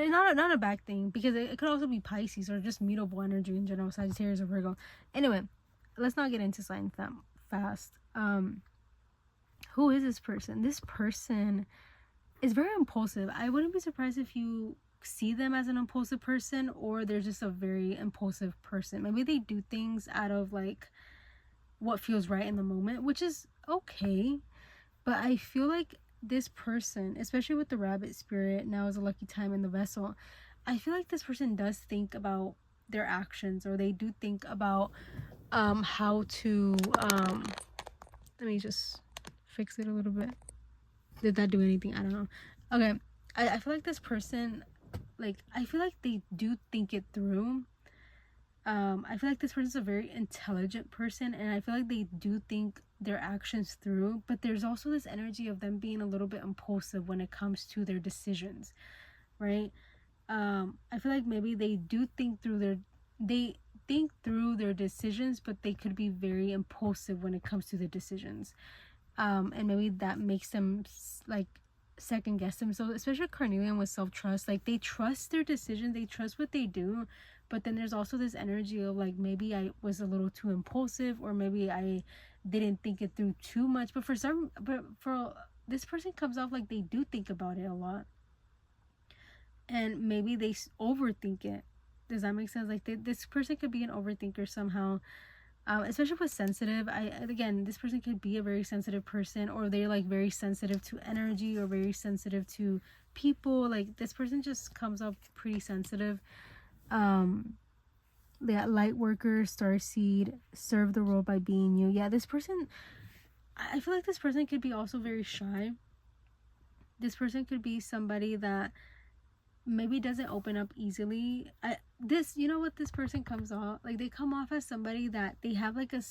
it's not a bad thing, because it could also be Pisces or just mutable energy in general, Sagittarius or Virgo. Anyway, let's not get into signs that fast. Who is this person? This person is very impulsive. I wouldn't be surprised if you see them as an impulsive person, or they're just a very impulsive person. Maybe they do things out of like what feels right in the moment, which is okay. But I feel like this person, especially with the rabbit spirit, now is a lucky time in the vessel, I feel like this person does think about their actions, or they do think about how to let me just fix it a little bit. Did that do anything? I don't know. Okay, I feel like this person, like, I feel like they do think it through. I feel like this person's a very intelligent person, and I feel like they do think their actions through, but there's also this energy of them being a little bit impulsive when it comes to their decisions, right? I feel like maybe they do think through their decisions, but they could be very impulsive when it comes to their decisions. And maybe that makes them like second guess themselves, especially Carnelian with self-trust. Like, they trust their decisions, they trust what they do, but then there's also this energy of like, maybe I was a little too impulsive, or maybe I didn't think it through too much. But for this person, comes off like they do think about it a lot, and maybe they overthink it. Does that make sense? Like, this person could be an overthinker somehow. Especially with sensitive, again, this person could be a very sensitive person, or they're like very sensitive to energy, or very sensitive to people. Like, this person just comes up pretty sensitive. Yeah, light worker, starseed, serve the world by being you. Yeah, this person, I feel like this person could be also very shy. This person could be somebody that maybe doesn't open up easily. You know what this person comes off like? They come off as somebody that they have like a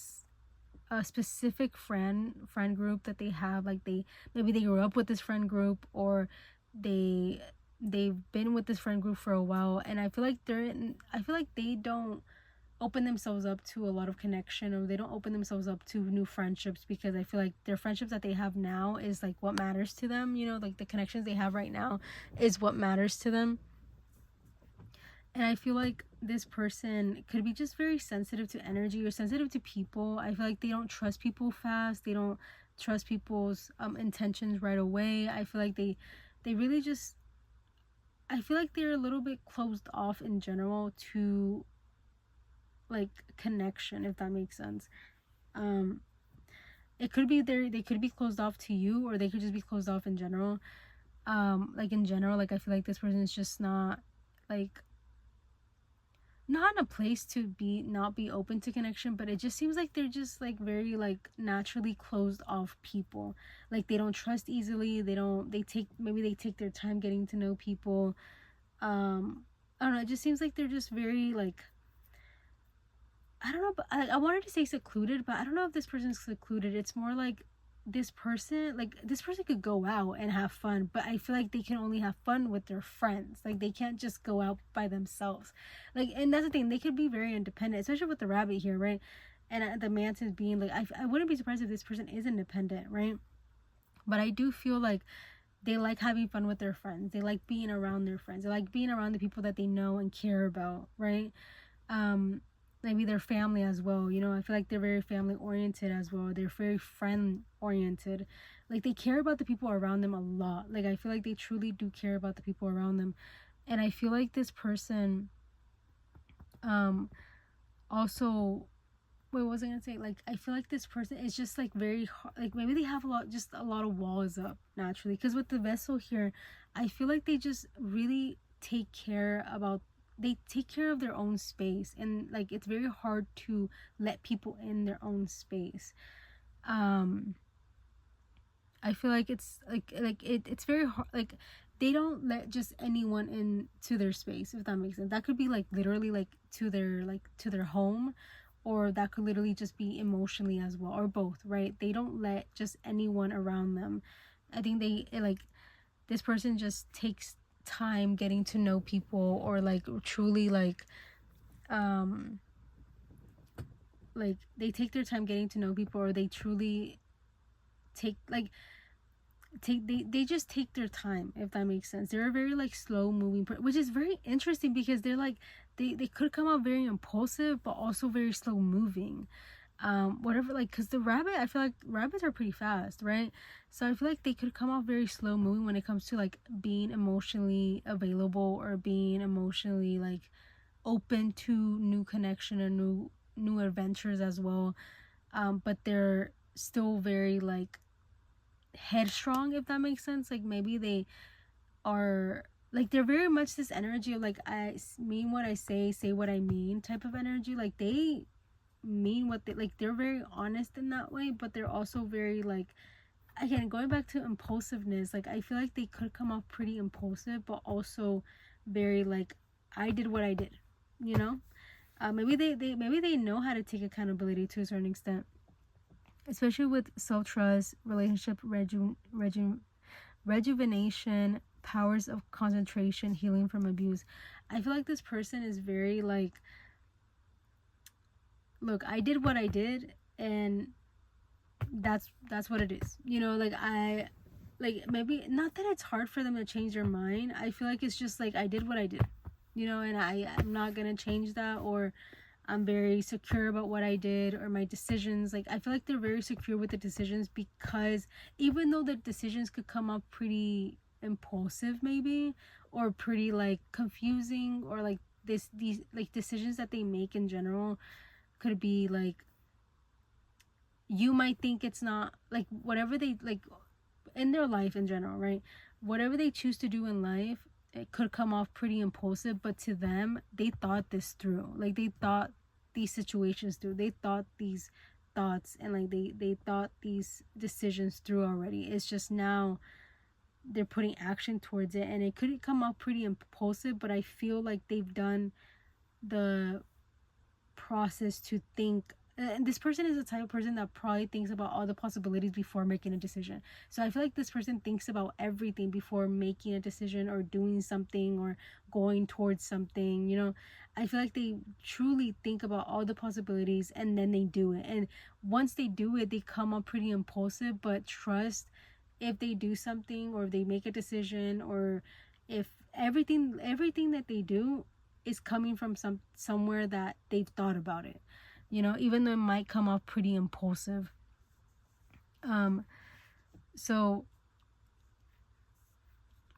specific friend group that they have. Like, maybe they grew up with this friend group, or they've been with this friend group for a while, and I feel like they don't open themselves up to a lot of connection, or they don't open themselves up to new friendships, because I feel like their friendships that they have now is like what matters to them, you know, like the connections they have right now is what matters to them. And I feel like this person could be just very sensitive to energy, or sensitive to people. I feel like they don't trust people fast. They don't trust people's intentions right away. I feel like they they really just, I feel like they're a little bit closed off in general to like connection, if that makes sense. It could be they could be closed off to you, or they could just be closed off in general. Like in general, like I feel like this person is just not like, not in a place to be, not be open to connection, but it just seems like they're just like very like naturally closed off people. Like they don't trust easily, they take, maybe they take their time getting to know people. I don't know, it just seems like they're just very like, I don't know, but I wanted to say secluded, but I don't know if this person's secluded. It's more like this person could go out and have fun, but I feel like they can only have fun with their friends. Like they can't just go out by themselves. Like, and that's the thing, they could be very independent, especially with the rabbit here, right? And the mantis being like, I wouldn't be surprised if this person is independent, right? But I do feel like they like having fun with their friends. They like being around their friends. They like being around the people that they know and care about, right? Maybe their family as well. You know, I feel like they're very family oriented as well. They're very friend oriented. Like they care about the people around them a lot. Like I feel like they truly do care about the people around them. And I feel like this person also, wait, what was I gonna say? Like I feel like this person is just like very hard, like maybe they have a lot of walls up naturally, because with the vessel here, I feel like they just really take care about, they take care of their own space, and like it's very hard to let people in their own space. I feel like it's it's very hard, like they don't let just anyone into their space, if that makes sense. That could be like literally like to their home, or that could literally just be emotionally as well, or both, right? They don't let just anyone around them. I think this person just takes time getting to know people, or like truly like they take their time getting to know people, or they truly take they just take their time, if that makes sense. They're a very like slow moving which is very interesting, because they're like they could come out very impulsive but also very slow moving. Whatever, like, because the rabbit, I feel like rabbits are pretty fast, right? So I feel like they could come out very slow moving when it comes to like being emotionally available, or being emotionally like open to new connection or new adventures as well. But they're still very like headstrong, if that makes sense. Like maybe they are like, they're very much this energy of like, I mean what I say what I mean type of energy. Like they mean what they, like they're very honest in that way, but they're also very like, again, going back to impulsiveness, like I feel like they could come off pretty impulsive, but also very like, I did what I did, you know. Maybe they know how to take accountability to a certain extent, especially with self-trust, relationship rejuvenation, powers of concentration, healing from abuse. I feel like this person is very like, look, I did what I did, and that's what it is, you know. Like I, like, maybe not that it's hard for them to change their mind. I feel like it's just like, I did what I did, you know, and I'm not gonna change that, or I'm very secure about what I did or my decisions. Like I feel like they're very secure with the decisions, because even though the decisions could come up pretty impulsive maybe, or pretty like confusing, or like these like decisions that they make in general could be like, you might think it's not like, whatever they like in their life in general, right? Whatever they choose to do in life, it could come off pretty impulsive, but to them, they thought this through. Like they thought these situations through. They thought these thoughts, and like they thought these decisions through already. It's just now they're putting action towards it, and it could come off pretty impulsive, but I feel like they've done the process to think. And this person is the type of person that probably thinks about all the possibilities before making a decision. So I feel like this person thinks about everything before making a decision, or doing something, or going towards something, you know. I feel like they truly think about all the possibilities, and then they do it. And once they do it, they come up pretty impulsive, but trust, if they do something, or if they make a decision, or if everything that they do is coming from somewhere that they've thought about it, you know, even though it might come off pretty impulsive. So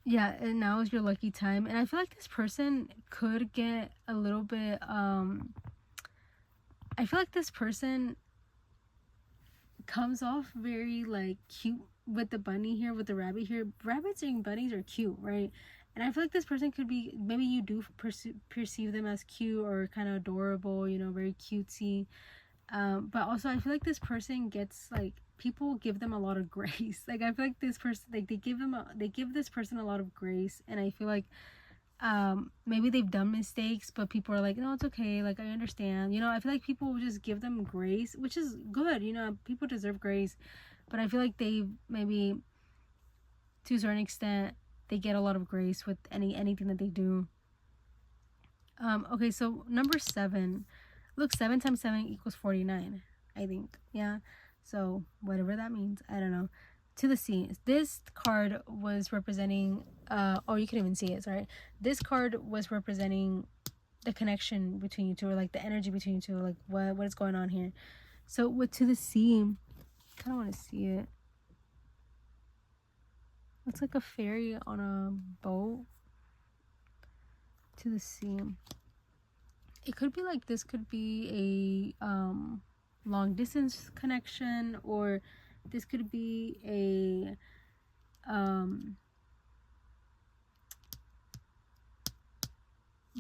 Yeah, and now is your lucky time. And I feel like this person could get a little bit I feel like this person comes off very like cute with the bunny here, with the rabbit here. Rabbits and bunnies are cute, right? And I feel like this person could be, maybe you do perceive them as cute or kind of adorable, you know, very cutesy. But also I feel like this person gets like, people give them a lot of grace. Like I feel like this person, like they give this person a lot of grace, and I feel like maybe they've done mistakes, but people are like, no, it's okay, like I understand, you know. I feel like people will just give them grace, which is good, you know, people deserve grace. But I feel like they maybe, to a certain extent, they get a lot of grace with anything that they do. Okay, so number 7, look, 7 times 7 equals 49, I think. Yeah, so whatever that means, I don't know. To the sea, this card was representing oh, you can even see it, sorry. This card was representing the connection between you two, or like the energy between you two, like what is going on here. So with to the sea, I kind of want to see it. It's like a ferry on a boat. To the sea, it could be like, this could be a long distance connection, or this could be a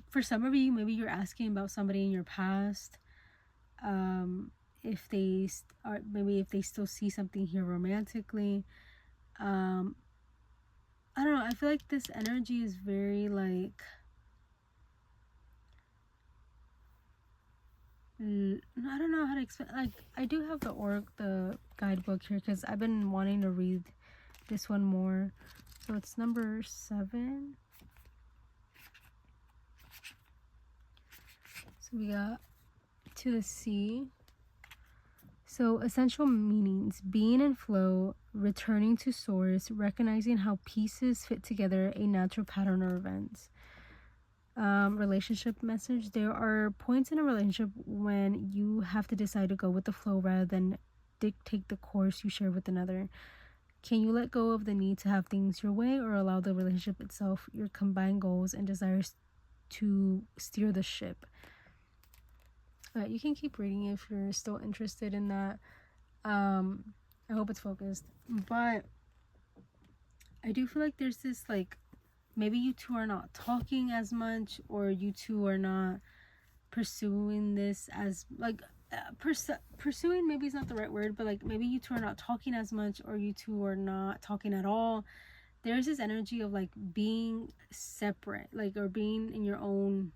for some of you, maybe you're asking about somebody in your past, if they are, maybe if they still see something here romantically. I don't know, I feel like this energy is very like, I don't know how to explain. Like I do have the guidebook here, because I've been wanting to read this one more. So it's number 7. So we got to the sea. So essential meanings: being in flow, returning to source, recognizing how pieces fit together, a natural pattern of events. Relationship message: there are points in a relationship when you have to decide to go with the flow rather than dictate the course you share with another. Can you let go of the need to have things your way, or allow the relationship itself, your combined goals and desires, to steer the ship? You can keep reading if you're still interested in that. I hope it's focused. But I do feel like there's this, like, maybe you two are not talking as much, or you two are not pursuing this as, like, pursuing maybe is not the right word, but like maybe you two are not talking as much, or you two are not talking at all. There's this energy of like being separate, like, or being in your own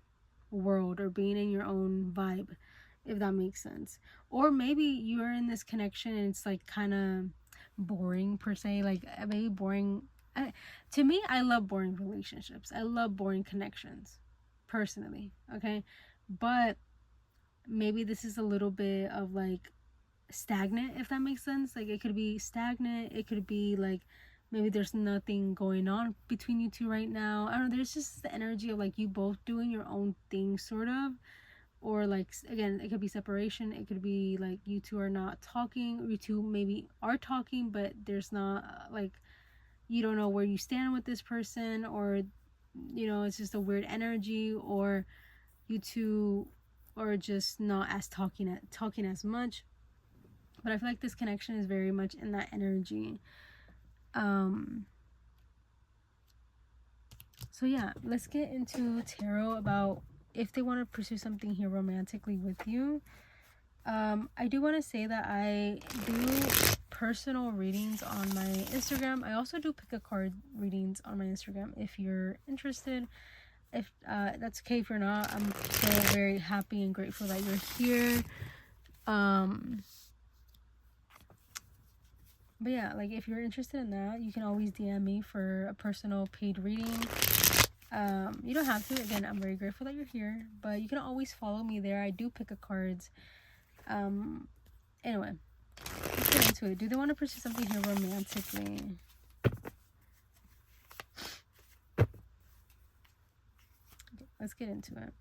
world, or being in your own vibe, if that makes sense. Or maybe you're in this connection and it's like kind of boring per se, like maybe boring. To me, I love boring relationships, I love boring connections personally, okay? But maybe this is a little bit of like stagnant, if that makes sense. Like it could be stagnant, it could be like maybe there's nothing going on between you two right now. I don't know, there's just the energy of like you both doing your own thing, sort of. Or like, again, it could be separation, it could be like you two are not talking, or you two maybe are talking, but there's not like, you don't know where you stand with this person, or you know, it's just a weird energy, or you two are just not as talking as much. But I feel like this connection is very much in that energy. So yeah, let's get into tarot about if they want to pursue something here romantically with you. I do want to say that I do personal readings on my Instagram. I also do pick a card readings on my Instagram if you're interested. If that's okay if you're not, I'm still very happy and grateful that you're here. But yeah, like if you're interested in that, you can always DM me for a personal paid reading. You don't have to. Again, I'm very grateful that you're here, but you can always follow me there. I do pick a cards. Anyway, let's get into it. Do they want to pursue something here romantically? Okay, let's get into it.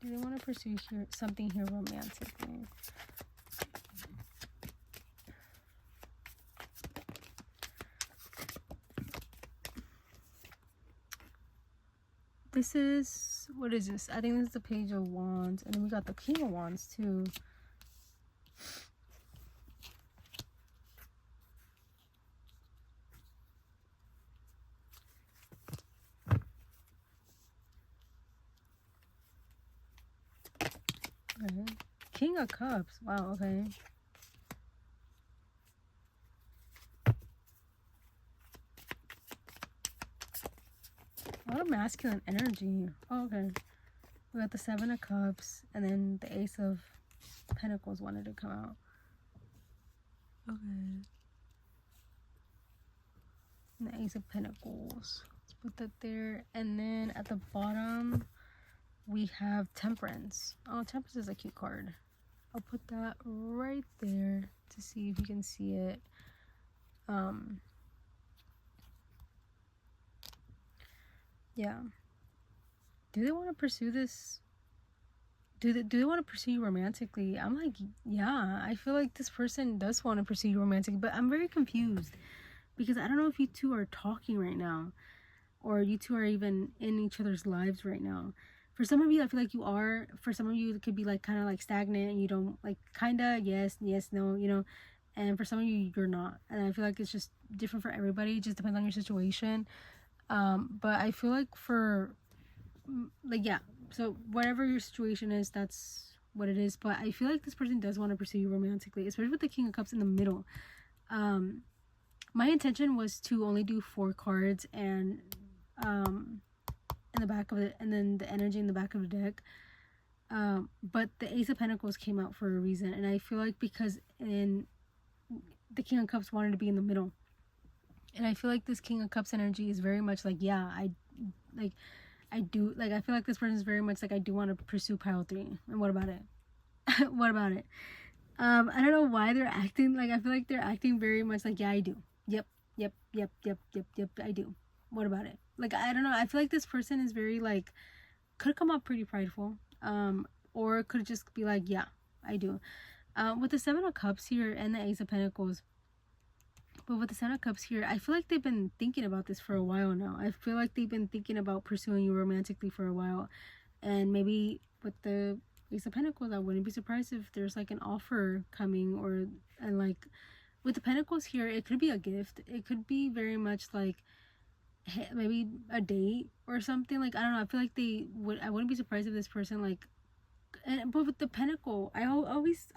Do they want to pursue something here romantically? This is, what is this? I think this is the Page of Wands. And then we got the King of Wands too. Okay. King of Cups. Wow, okay. A lot of masculine energy. Oh, okay. We got the Seven of Cups, and then the Ace of Pentacles wanted to come out. Okay. And the Ace of Pentacles. Let's put that there. And then at the bottom, we have Temperance. Oh, Temperance is a cute card. I'll put that right there to see if you can see it. Yeah. Do they want to pursue this? Do they want to pursue you romantically? I'm like, yeah. I feel like this person does want to pursue you romantically, but I'm very confused because I don't know if you two are talking right now, or you two are even in each other's lives right now. For some of you, I feel like you are. For some of you, it could be like kind of like stagnant, and you don't like kinda yes, no, you know. And for some of you, you're not. And I feel like it's just different for everybody. It just depends on your situation. But I feel like for like, yeah, so whatever your situation is, that's what it is. But I feel like this person does want to pursue you romantically, especially with the King of Cups in the middle. My intention was to only do 4 cards and in the back of it, and then the energy in the back of the deck. But the Ace of Pentacles came out for a reason, and I feel like because in the King of Cups wanted to be in the middle, and I feel like this King of Cups energy is very much like, yeah, I do, like, I feel like this person is very much like, I do want to pursue pile 3, and what about it? What about it? I don't know why they're acting like, I feel like they're acting very much like, yeah, I do. Yep, I do. What about it? Like, I don't know, I feel like this person is very like, could come up pretty prideful, or could just be like, yeah, I do. With the Seven of Cups here and the Ace of Pentacles, but with the Seven of Cups here, I feel like they've been thinking about this for a while now. I feel like they've been thinking about pursuing you romantically for a while. And maybe with the Ace of Pentacles, I wouldn't be surprised if there's like an offer coming, and like with the Pentacles here, it could be a gift. It could be very much like, hey, maybe a date or something. Like, I don't know. I feel like I wouldn't be surprised if this person like, but with the Pentacle, I always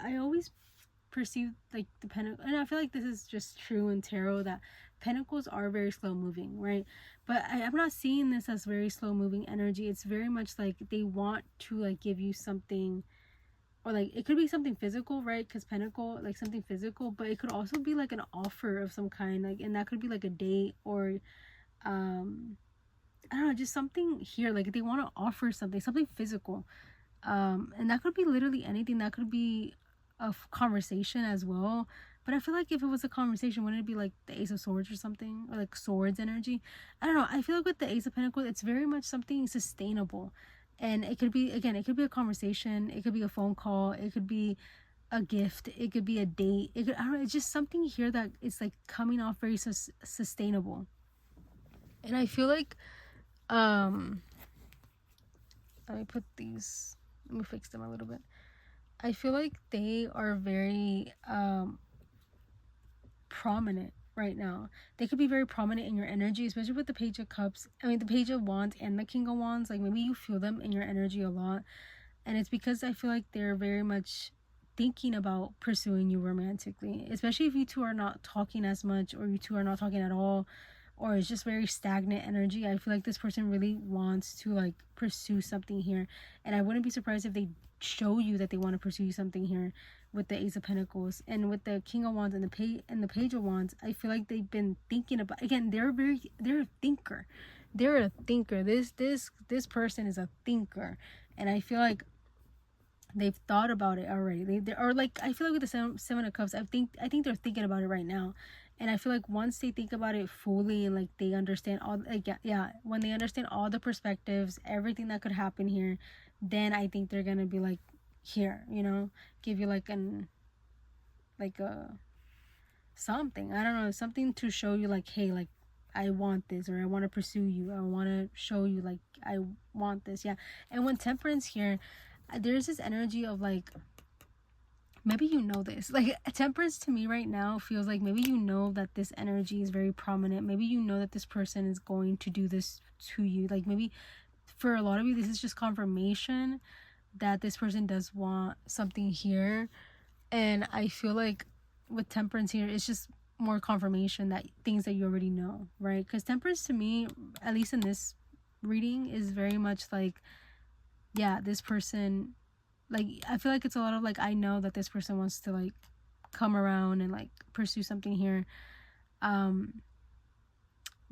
perceive like the Pentacle, and I feel like this is just true in tarot, that Pentacles are very slow moving, right? But I'm not seeing this as very slow moving energy. It's very much like they want to like give you something, or like it could be something physical, right? Because Pentacle, like something physical, but it could also be like an offer of some kind, like, and that could be like a date, or I don't know, just something here, like they want to offer something physical, and that could be literally anything. That could be a conversation as well. But I feel like if it was a conversation, wouldn't it be like the Ace of Swords or something, or like Swords energy? I don't know. I feel like with the Ace of Pentacles, it's very much something sustainable, and it could be, again, it could be a conversation, it could be a phone call, it could be a gift, it could be a date, it could, I don't know, it's just something here that is like coming off very sustainable. And I feel like let me put these, let me fix them a little bit. I feel like they are very prominent right now. They could be very prominent in your energy, especially with the Page of Cups. I mean, the Page of Wands and the King of Wands. Like, maybe you feel them in your energy a lot. And it's because I feel like they're very much thinking about pursuing you romantically. Especially if you two are not talking as much, or you two are not talking at all, or it's just very stagnant energy. I feel like this person really wants to like pursue something here. And I wouldn't be surprised if they show you that they want to pursue something here with the Ace of Pentacles. And with the King of Wands and the Page of Wands, I feel like they've been thinking about, again, they're a thinker. They're a thinker. This person is a thinker. And I feel like they've thought about it already. They or like, I feel like with the Seven of Cups, I think they're thinking about it right now. And I feel like once they think about it fully, and like they understand all, like, when they understand all the perspectives, everything that could happen here, then I think they're gonna be like, here, you know, give you like a something, I don't know, something to show you like, hey, like, I want this, or I want to pursue you, I want to show you like I want this. Yeah. And when Temperance here, there's this energy of like, maybe you know this, like Temperance to me right now feels like maybe you know that this energy is very prominent, maybe you know that this person is going to do this to you, like maybe for a lot of you this is just confirmation that this person does want something here. And I feel like with Temperance here, it's just more confirmation that things that you already know, right? Because Temperance to me, at least in this reading, is very much like, yeah, this person, like, I feel like it's a lot of like, I know that this person wants to like come around and like pursue something here.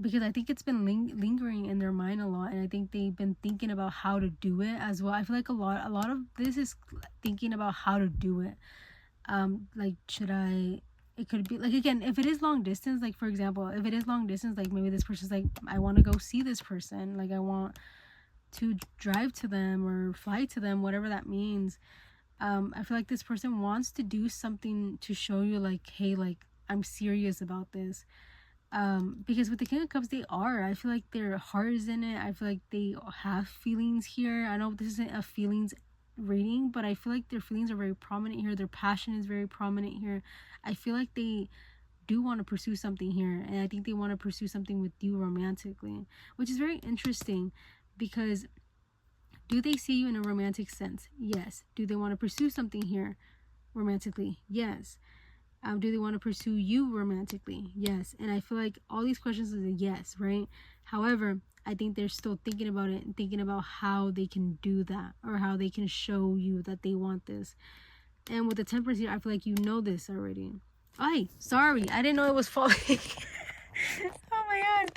Because I think it's been lingering in their mind a lot, and I think they've been thinking about how to do it as well. I feel like a lot of this is thinking about how to do it. Like, should I, it could be like, again, if it is long distance, like for example, if it is long distance, like maybe this person's like, I want to go see this person, like I want to drive to them or fly to them, whatever that means. I feel like this person wants to do something to show you like, hey, like I'm serious about this. Because with the King of Cups, I feel like their heart is in it. I feel like they have feelings here. I know this isn't a feelings reading, but I feel like their feelings are very prominent here. Their passion is very prominent here. I feel like they do want to pursue something here, and I think they want to pursue something with you romantically, which is very interesting because do they see you in a romantic sense? Yes. Do they want to pursue something here romantically? Yes. Do they want to pursue you romantically? Yes. And I feel like all these questions is a yes, right? However, I think they're still thinking about it and thinking about how they can do that, or how they can show you that they want this. And with the Temperance here, I feel like you know this already. Ay, sorry, I didn't know it was falling. Oh my god,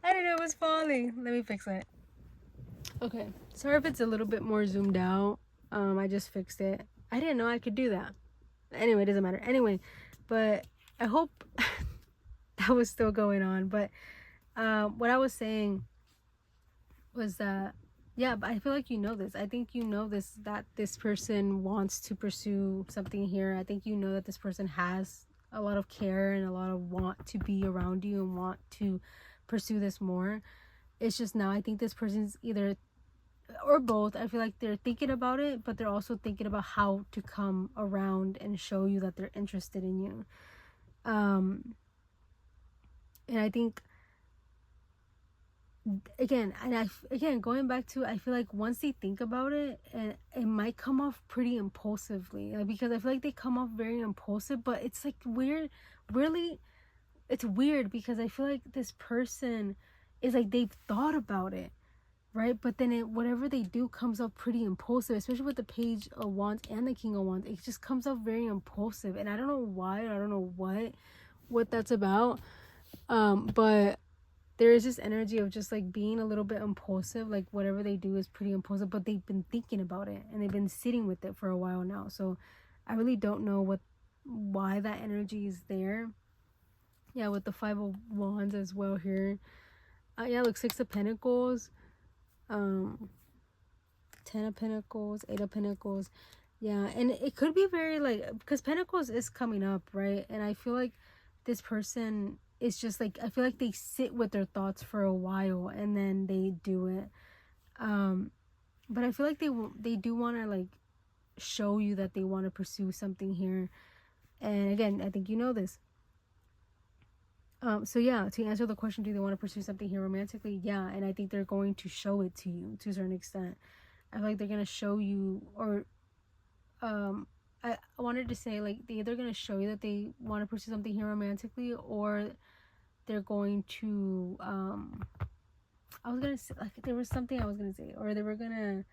I didn't know it was falling. Let me fix it. Okay, sorry if it's a little bit more zoomed out. I just fixed it. I didn't know I could do that. Anyway, it doesn't matter. Anyway, but I hope that was still going on. But what I was saying was that, yeah, but I feel like you know this. I think you know this, that this person wants to pursue something here. I think you know that this person has a lot of care and a lot of want to be around you and want to pursue this more. It's just now I think this person's either, or both. I feel like they're thinking about it, but they're also thinking about how to come around and show you that they're interested in you. And I think again going back to, I feel like once they think about it, and it might come off pretty impulsively, like, because I feel like they come off very impulsive, but it's like weird, really. It's weird because I feel like this person is like, they've thought about it, right? But then whatever they do comes out pretty impulsive, especially with the Page of Wands and the King of Wands. It just comes out very impulsive, and I don't know why. I don't know what that's about. But there is this energy of just like being a little bit impulsive. Like whatever they do is pretty impulsive, but they've been thinking about it and they've been sitting with it for a while now. So I really don't know why that energy is there. Yeah, with the Five of Wands as well here. Yeah, look, Six of Pentacles, 10 of Pentacles, 8 of Pentacles. Yeah, and it could be very like, because Pentacles is coming up, right? And I feel like this person is just like, I feel like they sit with their thoughts for a while and then they do it. But I feel like they do want to like show you that they want to pursue something here. And again, I think you know this. So yeah, to answer the question, do they want to pursue something here romantically? Yeah, and I think they're going to show it to you to a certain extent. I feel like they're gonna show you, or I wanted to say, like, they're either gonna show you that they want to pursue something here romantically, or they're going to I was gonna say, like, there was something I was gonna say, or they were gonna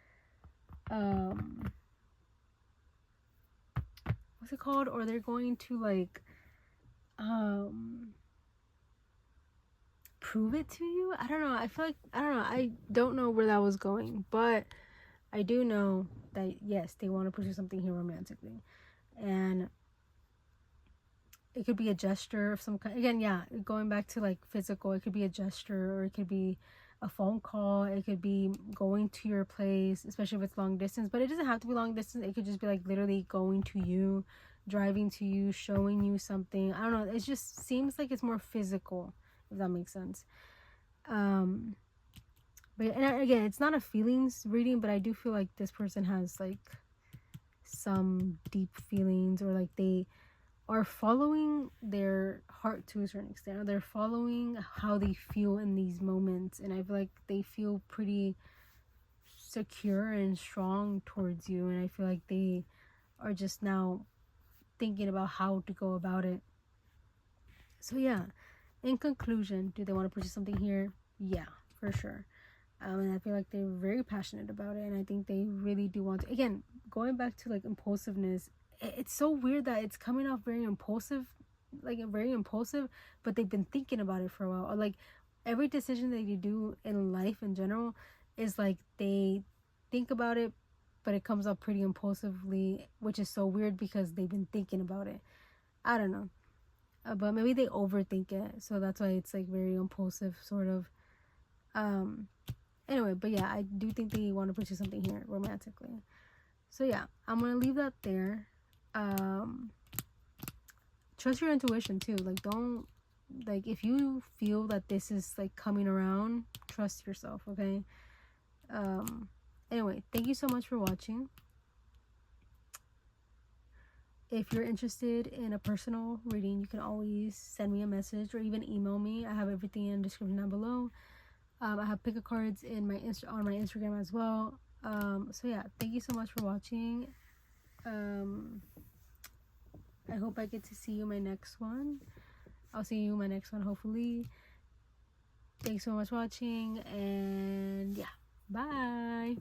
what's it called, or they're going to like prove it to you. I don't know. I feel like, I don't know. I don't know where that was going, but I do know that yes, they want to pursue something here romantically, and it could be a gesture of some kind. Again, yeah, going back to like physical, it could be a gesture, or it could be a phone call. It could be going to your place, especially if it's long distance. But it doesn't have to be long distance. It could just be like literally going to you, driving to you, showing you something. I don't know. It just seems like it's more physical. if that makes sense. But and again, it's not a feelings reading, but I do feel like this person has like some deep feelings, or like they are following their heart to a certain extent, or they're following how they feel in these moments, and I feel like they feel pretty secure and strong towards you, and I feel like they are just now thinking about how to go about it. So yeah, in conclusion, do they want to purchase something here? Yeah, for sure. And I feel like they're very passionate about it, and I think they really do want to. Again, going back to like impulsiveness, it's so weird that it's coming off very impulsive, like very impulsive, but they've been thinking about it for a while. Or like every decision that you do in life in general is like they think about it, but it comes up pretty impulsively, which is so weird because they've been thinking about it. I don't know, but maybe they overthink it, so that's why it's like very impulsive, sort of. Anyway, but yeah, I do think they want to pursue something here romantically. So yeah, I'm gonna leave that there. Trust your intuition too. Like, don't, like, if you feel that this is like coming around, trust yourself, okay? Anyway, thank you so much for watching. If you're interested in a personal reading, you can always send me a message or even email me. I have everything in the description down below. I have pick-a cards in my on my Instagram as well. So yeah, thank you so much for watching. I hope I get to see you in my next one. I'll see you in my next one, hopefully. Thanks so much for watching, and yeah, bye.